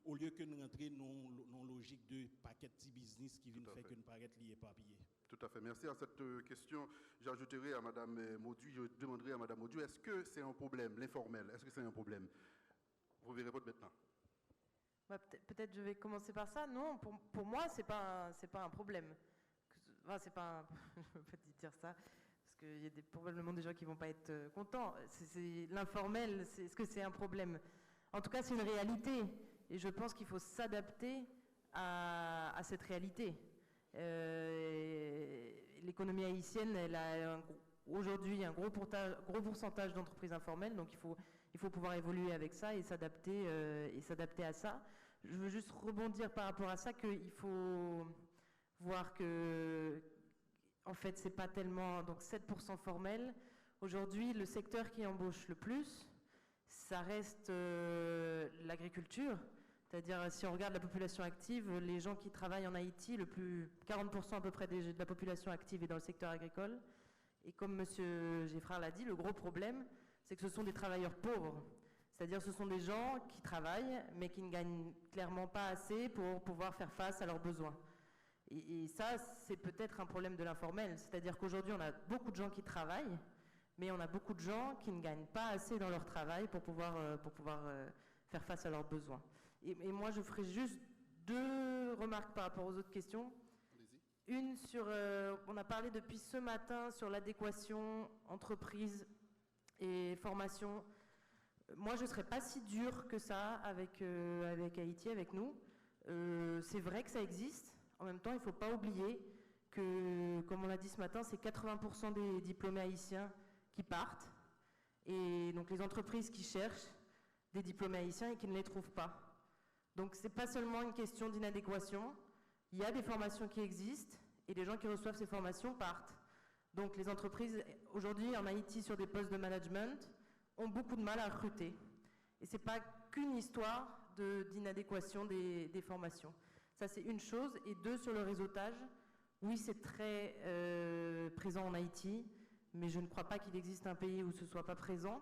au lieu que nous rentrions dans une logique de paquet de business qui vient faire que nous paraître liés papier. Tout à fait. Merci à cette question. J'ajouterai à Mme Mauduit, je demanderai à Mme Mauduit, est-ce que c'est un problème, l'informel? Est-ce que c'est un problème? Vous verrez répondre maintenant. Bah, peut-être je vais commencer par ça. Non, pour moi, c'est pas un problème. Enfin, c'est pas un... je ne peux pas dire ça, parce qu'il y a probablement des gens qui ne vont pas être contents. C'est l'informel, est-ce que c'est un problème? En tout cas, c'est une réalité. Et je pense qu'il faut s'adapter à cette réalité. L'économie haïtienne, elle a aujourd'hui un gros pourcentage d'entreprises informelles, donc il faut pouvoir évoluer avec ça et s'adapter à ça. Je veux juste rebondir par rapport à ça qu'il faut voir que, en fait, c'est pas tellement, donc 7% formel. Aujourd'hui, le secteur qui embauche le plus, ça reste l'agriculture. C'est-à-dire, si on regarde la population active, les gens qui travaillent en Haïti, 40% à peu près de la population active est dans le secteur agricole. Et comme M. Geffrard l'a dit, le gros problème, c'est que ce sont des travailleurs pauvres. C'est-à-dire, ce sont des gens qui travaillent, mais qui ne gagnent clairement pas assez pour pouvoir faire face à leurs besoins. Et ça, c'est peut-être un problème de l'informel. C'est-à-dire qu'aujourd'hui, on a beaucoup de gens qui travaillent, mais on a beaucoup de gens qui ne gagnent pas assez dans leur travail pour pouvoir faire face à leurs besoins. Et moi, je ferai juste 2 remarques par rapport aux autres questions. Une sur, on a parlé depuis ce matin sur l'adéquation entreprise et formation. Moi, je ne serais pas si dure que ça avec Haïti, avec nous. C'est vrai que ça existe. En même temps, il ne faut pas oublier que, comme on l'a dit ce matin, c'est 80% des diplômés haïtiens qui partent. Et donc, les entreprises qui cherchent des diplômés haïtiens et qui ne les trouvent pas. Donc, ce n'est pas seulement une question d'inadéquation. Il y a des formations qui existent et les gens qui reçoivent ces formations partent. Donc, les entreprises, aujourd'hui, en Haïti, sur des postes de management, ont beaucoup de mal à recruter. Et ce n'est pas qu'une histoire d'inadéquation des formations. Ça, c'est une chose. Et 2, sur le réseautage, oui, c'est très présent en Haïti, mais je ne crois pas qu'il existe un pays où ce ne soit pas présent.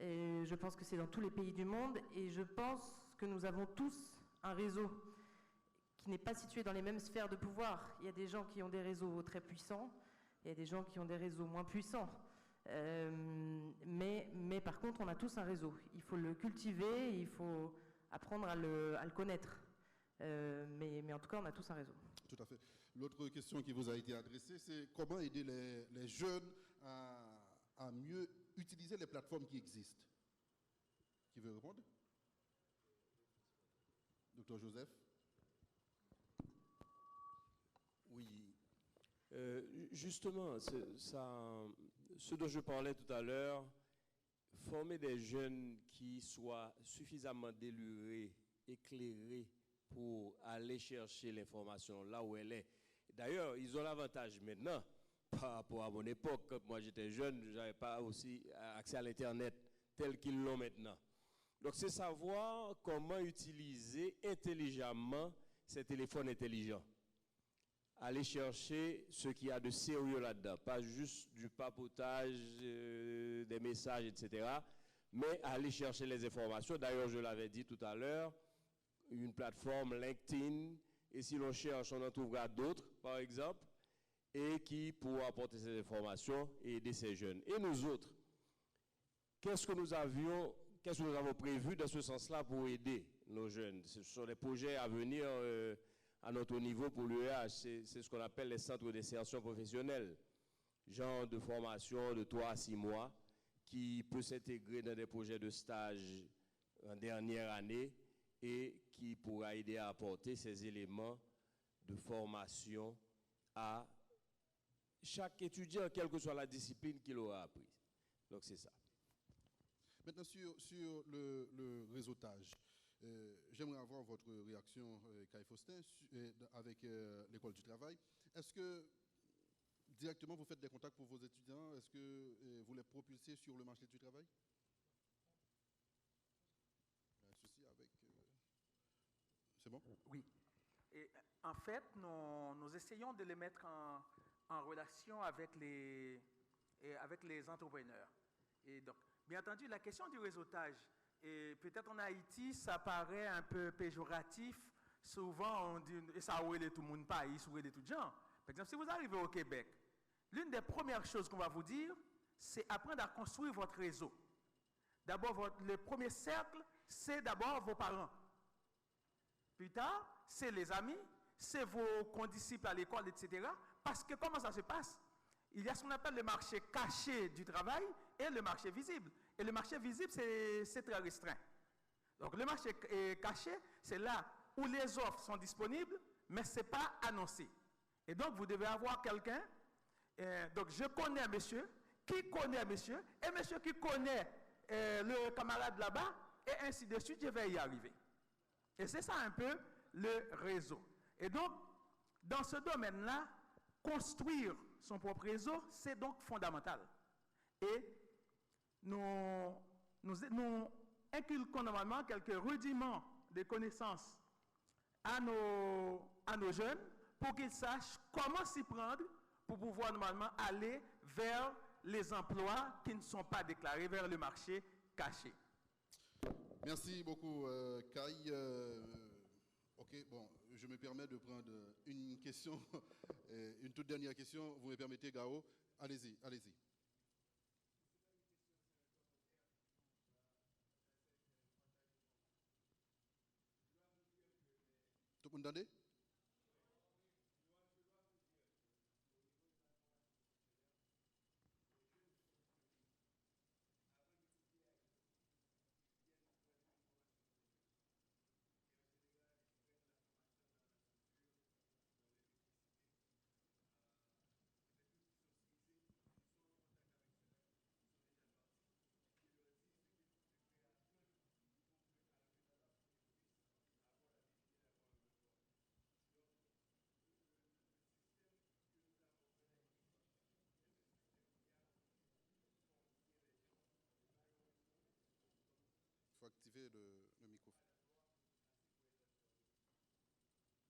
Et je pense que c'est dans tous les pays du monde. Et je pense que nous avons tous un réseau qui n'est pas situé dans les mêmes sphères de pouvoir. Il y a des gens qui ont des réseaux très puissants, il y a des gens qui ont des réseaux moins puissants. Mais par contre, on a tous un réseau. Il faut le cultiver, il faut apprendre à le connaître. Mais en tout cas, on a tous un réseau. Tout à fait. L'autre question qui vous a été adressée, c'est comment aider les jeunes à mieux utiliser les plateformes qui existent. Qui veut répondre? Docteur Joseph? Oui. Justement, ce dont je parlais tout à l'heure, former des jeunes qui soient suffisamment délurés, éclairés pour aller chercher l'information là où elle est. D'ailleurs, ils ont l'avantage maintenant, par rapport à mon époque, quand moi j'étais jeune, je n'avais pas aussi accès à l'Internet tel qu'ils l'ont maintenant. Donc c'est savoir comment utiliser intelligemment ces téléphones intelligents. aller chercher ce qu'il y a de sérieux là-dedans, pas juste du papotage, des messages, etc., mais aller chercher les informations. D'ailleurs, je l'avais dit tout à l'heure, une plateforme LinkedIn, et si l'on cherche, on en trouvera d'autres, par exemple, et qui pourront apporter ces informations et aider ces jeunes. Et nous autres, qu'est-ce que nous avons prévu dans ce sens-là pour aider nos jeunes? Ce sont les projets à venir à notre niveau pour l'UEH, c'est ce qu'on appelle les centres d'insertion professionnelle, genre de formation de 3 à 6 mois, qui peut s'intégrer dans des projets de stage en dernière année et qui pourra aider à apporter ces éléments de formation à chaque étudiant, quelle que soit la discipline qu'il aura appris. Donc c'est ça. Maintenant, sur le réseautage, j'aimerais avoir votre réaction, Kai Faustin, avec l'école du travail. Est-ce que directement vous faites des contacts pour vos étudiants? Est-ce que vous les propulsez sur le marché du travail? Un souci avec... C'est bon? Oui. Et, en fait, nous essayons de les mettre en relation avec les entrepreneurs. Et donc, bien entendu, la question du réseautage, et peut-être en Haïti, ça paraît un peu péjoratif. Souvent, on dit, et ça oué tout le monde pays, ça oué tout le gens. Par exemple, si vous arrivez au Québec, l'une des premières choses qu'on va vous dire, c'est apprendre à construire votre réseau. D'abord, le premier cercle, c'est d'abord vos parents. Plus tard, c'est les amis, c'est vos condisciples à l'école, etc. Parce que comment ça se passe? Il y a ce qu'on appelle le marché caché du travail et le marché visible. Et le marché visible, c'est très restreint. Donc le marché caché, c'est là où les offres sont disponibles, mais ce n'est pas annoncé. Et donc vous devez avoir quelqu'un. Donc je connais un monsieur, qui connaît un monsieur, et monsieur qui connaît le camarade là-bas, et ainsi de suite, je vais y arriver. Et c'est ça un peu le réseau. Et donc, dans ce domaine-là, construire son propre réseau, c'est donc fondamental. Et nous inculquons normalement quelques rudiments de connaissances à nos jeunes pour qu'ils sachent comment s'y prendre pour pouvoir normalement aller vers les emplois qui ne sont pas déclarés, vers le marché caché. Merci beaucoup, Kai. Ok, bon, je me permets de prendre une question, une toute dernière question. Vous me permettez, Gao? Allez-y, allez-y. Tout le monde entendez? Il faut activer le micro.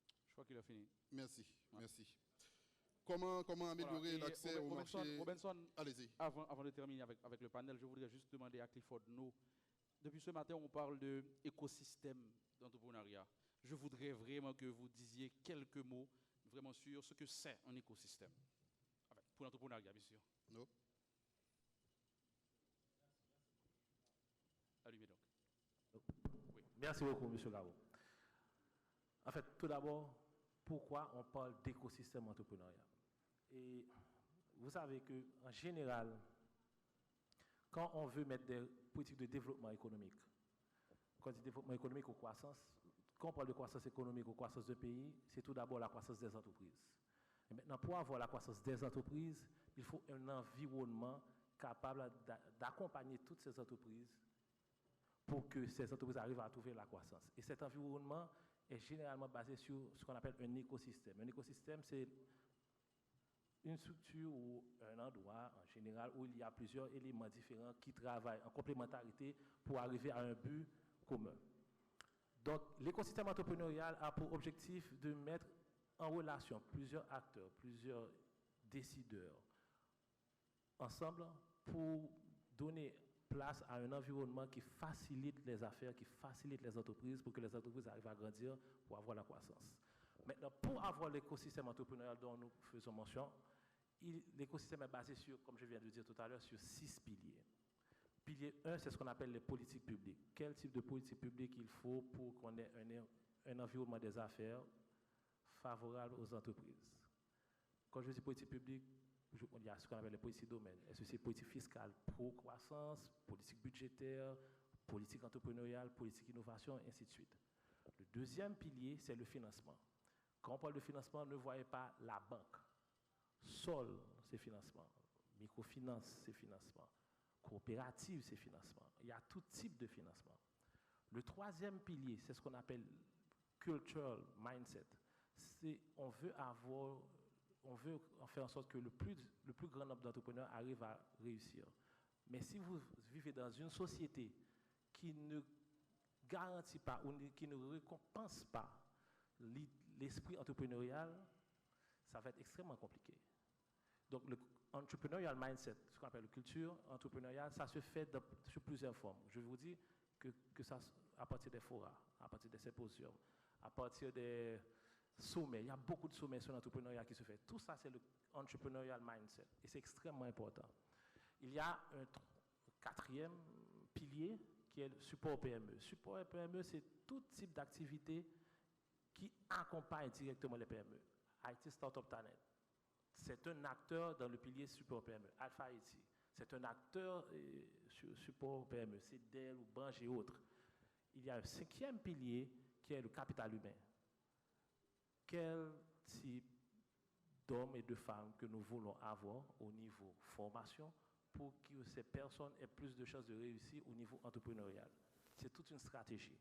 Je crois qu'il a fini. Merci, merci. Comment améliorer l'accès au marché? Robinson, allez-y. Avant de terminer avec le panel, je voudrais juste demander à Clifford, depuis ce matin, on parle d'écosystème d'entrepreneuriat. Je voudrais vraiment que vous disiez quelques mots vraiment sur ce que c'est un écosystème. Pour l'entrepreneuriat, bien sûr. Non. Allumez donc. Oui. Merci beaucoup, M. Garo. En fait, tout d'abord, pourquoi on parle d'écosystème entrepreneurial? Et vous savez qu'en général, quand on veut mettre des politiques de développement économique, quand on dit développement économique ou croissance, quand on parle de croissance économique ou croissance de pays, c'est tout d'abord la croissance des entreprises. Et maintenant, pour avoir la croissance des entreprises, il faut un environnement capable d'accompagner toutes ces entreprises pour que ces entreprises arrivent à trouver la croissance. Et cet environnement est généralement basé sur ce qu'on appelle un écosystème. Un écosystème, c'est une structure ou un endroit en général où il y a plusieurs éléments différents qui travaillent en complémentarité pour arriver à un but commun. Donc, l'écosystème entrepreneurial a pour objectif de mettre en relation plusieurs acteurs, plusieurs décideurs, ensemble pour donner place à un environnement qui facilite les affaires, qui facilite les entreprises pour que les entreprises arrivent à grandir, pour avoir la croissance. Maintenant, pour avoir l'écosystème entrepreneurial dont nous faisons mention, l'écosystème est basé sur, comme je viens de dire tout à l'heure, sur 6 piliers. Pilier 1, c'est ce qu'on appelle les politiques publiques. Quel type de politique publique il faut pour qu'on ait un environnement des affaires favorable aux entreprises? Quand je dis politique publique, il y a ce qu'on appelle les politiques domaines. Est-ce que c'est politique fiscale pro-croissance, politique budgétaire, politique entrepreneuriale, politique innovation, et ainsi de suite. Le deuxième pilier, c'est le financement. Quand on parle de financement, ne voyez pas la banque. Sol, c'est financement. Microfinance, c'est financement. Coopérative, c'est financement. Il y a tout type de financement. Le troisième pilier, c'est ce qu'on appelle cultural mindset. On veut faire en sorte que le plus grand nombre d'entrepreneurs arrivent à réussir. Mais si vous vivez dans une société qui ne garantit pas ou qui ne récompense pas l'esprit entrepreneurial, ça va être extrêmement compliqué. Donc, le entrepreneurial mindset, ce qu'on appelle la culture entrepreneuriale, ça se fait sur plusieurs formes. Je vous dis que ça, à partir des forats, à partir des symposiums, à partir des sommets. Il y a beaucoup de sommets sur l'entrepreneuriat qui se fait. Tout ça, c'est le entrepreneurial mindset. Et c'est extrêmement important. Il y a un quatrième pilier qui est le support PME. Support PME, c'est tout type d'activité qui accompagne directement les PME. IT Startup Talent. C'est un acteur dans le pilier support PME. Alpha IT, c'est un acteur support PME. C'est Dell ou Branche et autres. Il y a un cinquième pilier qui est le capital humain. Quel type d'hommes et de femmes que nous voulons avoir au niveau formation pour que ces personnes aient plus de chances de réussir au niveau entrepreneurial. C'est toute une stratégie.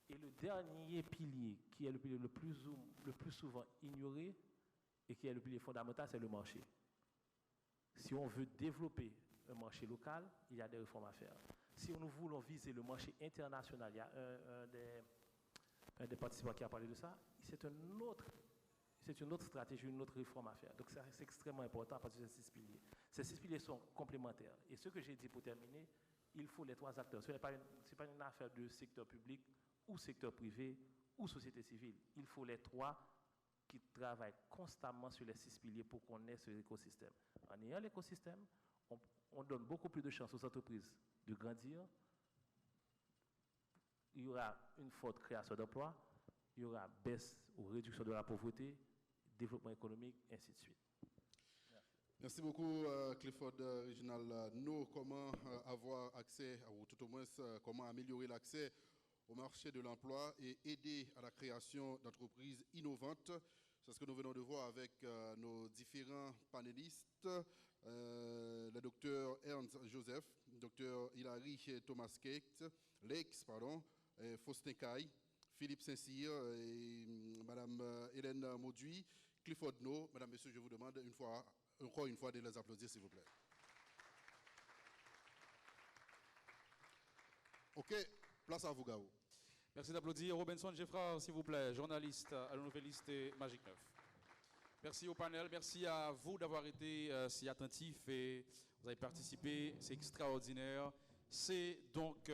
Et le dernier pilier, qui est le pilier le plus souvent ignoré et qui est le pilier fondamental, c'est le marché. Si on veut développer un marché local, il y a des réformes à faire. Si nous voulons viser le marché international, il y a un des participants qui a parlé de ça, c'est une autre stratégie, une autre réforme à faire. Donc c'est extrêmement important à partir de ces 6 piliers. Ces 6 piliers sont complémentaires. Et ce que j'ai dit pour terminer, il faut les 3 acteurs. Ce n'est pas une affaire de secteur public ou secteur privé ou société civile. Il faut les 3 qui travaillent constamment sur les 6 piliers pour qu'on ait ce écosystème. En ayant l'écosystème, on donne beaucoup plus de chances aux entreprises de grandir. Il y aura une forte création d'emplois, il y aura baisse ou réduction de la pauvreté, développement économique, ainsi de suite. Merci beaucoup, Clifford Reginald. Comment avoir accès, ou tout au moins comment améliorer l'accès au marché de l'emploi et aider à la création d'entreprises innovantes. C'est ce que nous venons de voir avec nos différents panélistes, le docteur Ernst Joseph, docteur Hilary Thomas Lex, Faustin Caille, Philippe Saint-Cyr et Madame Hélène Mauduit, Clifford No. Madame, Messieurs, je vous demande encore une fois de les applaudir, s'il vous plaît. OK, place à vous, Gao. Merci d'applaudir. Robinson Geffrard, s'il vous plaît, journaliste à la Nouvelliste et Magic 9. Merci au panel, merci à vous d'avoir été si attentifs et vous avez participé, c'est extraordinaire. C'est donc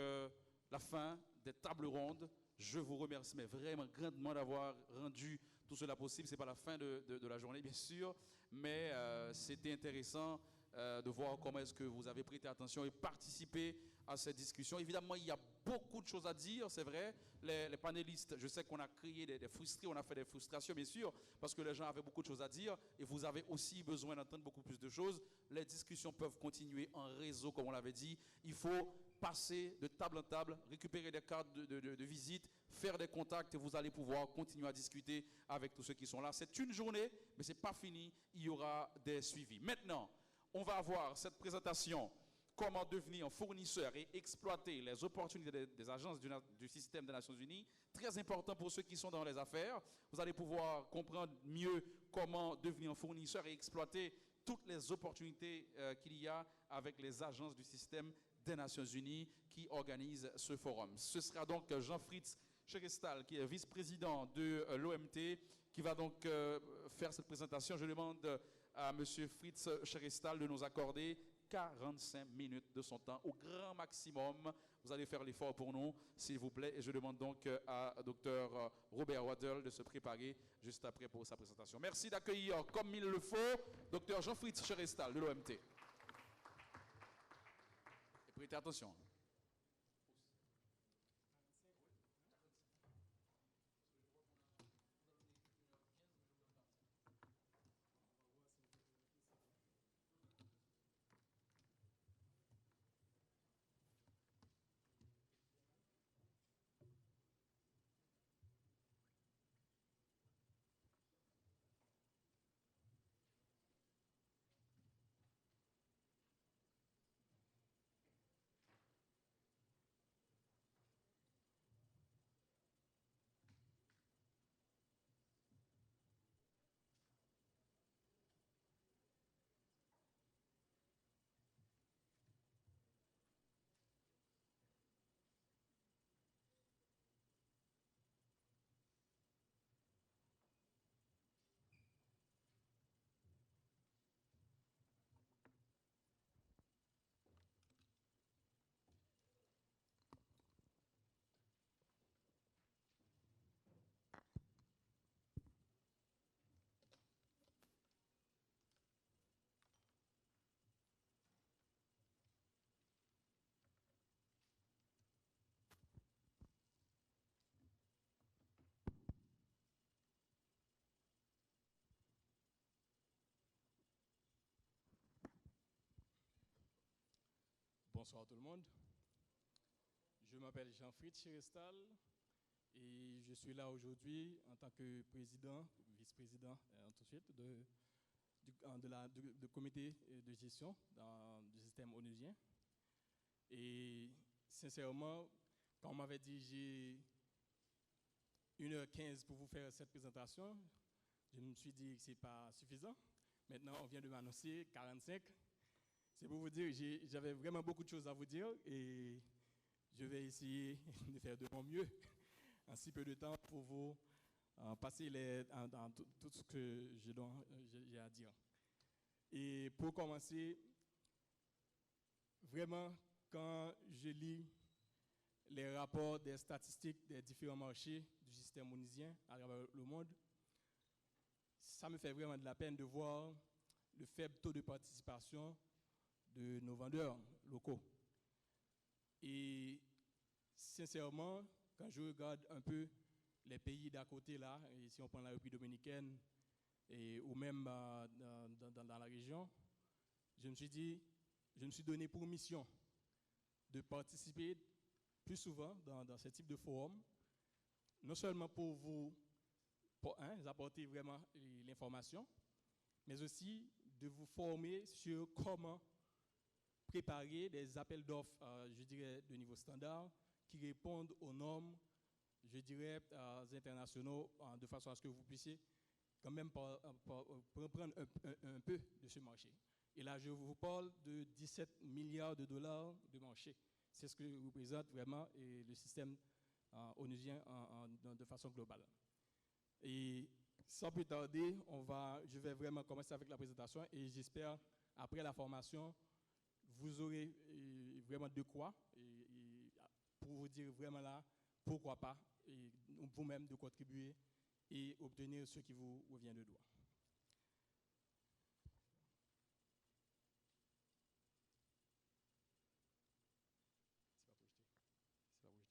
la fin des tables rondes. Je vous remercie mais vraiment grandement d'avoir rendu tout cela possible. Ce n'est pas la fin de la journée, bien sûr, mais c'était intéressant de voir comment est-ce que vous avez prêté attention et participé à cette discussion. Évidemment, il y a beaucoup de choses à dire, c'est vrai. Les panélistes, je sais qu'on a créé des frustrés, on a fait des frustrations, bien sûr, parce que les gens avaient beaucoup de choses à dire et vous avez aussi besoin d'entendre beaucoup plus de choses. Les discussions peuvent continuer en réseau, comme on l'avait dit. Il faut passer de table en table, récupérer des cartes de visite, faire des contacts et vous allez pouvoir continuer à discuter avec tous ceux qui sont là. C'est une journée, mais ce n'est pas fini. Il y aura des suivis. Maintenant, on va avoir cette présentation. Comment devenir fournisseur et exploiter les opportunités des agences du système des Nations Unies. Très important pour ceux qui sont dans les affaires. Vous allez pouvoir comprendre mieux comment devenir fournisseur et exploiter toutes les opportunités qu'il y a avec les agences du système des Nations Unies qui organisent ce forum. Ce sera donc Jean-Fritz Cherestal, qui est vice-président de l'OMT, qui va donc faire cette présentation. Je demande à M. Fritz Cherestal de nous accorder 45 minutes de son temps au grand maximum. Vous allez faire l'effort pour nous, s'il vous plaît. Et je demande donc à Dr Robert Waddell de se préparer juste après pour sa présentation. Merci d'accueillir comme il le faut Dr Jean-Fritz Cherestal de l'OMT. Et prêtez attention. Bonsoir tout le monde. Je m'appelle Jean-Fritz Cherestal et je suis là aujourd'hui en tant que président, vice-président tout de suite du comité de gestion du système onusien. Et sincèrement, quand on m'avait dit j'ai 1h15 pour vous faire cette présentation, je me suis dit que ce n'est pas suffisant. Maintenant, on vient de m'annoncer 45. C'est pour vous dire, j'avais vraiment beaucoup de choses à vous dire et je vais essayer de faire de mon mieux en si peu de temps pour vous passer dans tout ce que j'ai à dire. Et pour commencer, vraiment, quand je lis les rapports des statistiques des différents marchés du système onusien à travers le monde, ça me fait vraiment de la peine de voir le faible taux de participation de nos vendeurs locaux. Et sincèrement, quand je regarde un peu les pays d'à côté là, et si on prend la République dominicaine ou même dans la région, je me suis dit, je me suis donné pour mission de participer plus souvent dans ce type de forum, non seulement pour vous apporter vraiment l'information, mais aussi de vous former sur comment préparer des appels d'offres, je dirais, de niveau standard, qui répondent aux normes, je dirais, internationaux, de façon à ce que vous puissiez quand même prendre un peu de ce marché. Et là, je vous parle de 17 milliards de dollars de marché. C'est ce que représente vraiment le système onusien de façon globale. Et sans plus tarder, je vais vraiment commencer avec la présentation et j'espère, après la formation, vous aurez vraiment de quoi pour vous dire vraiment là, pourquoi pas, et vous-même de contribuer et obtenir ce qui vous revient de droit.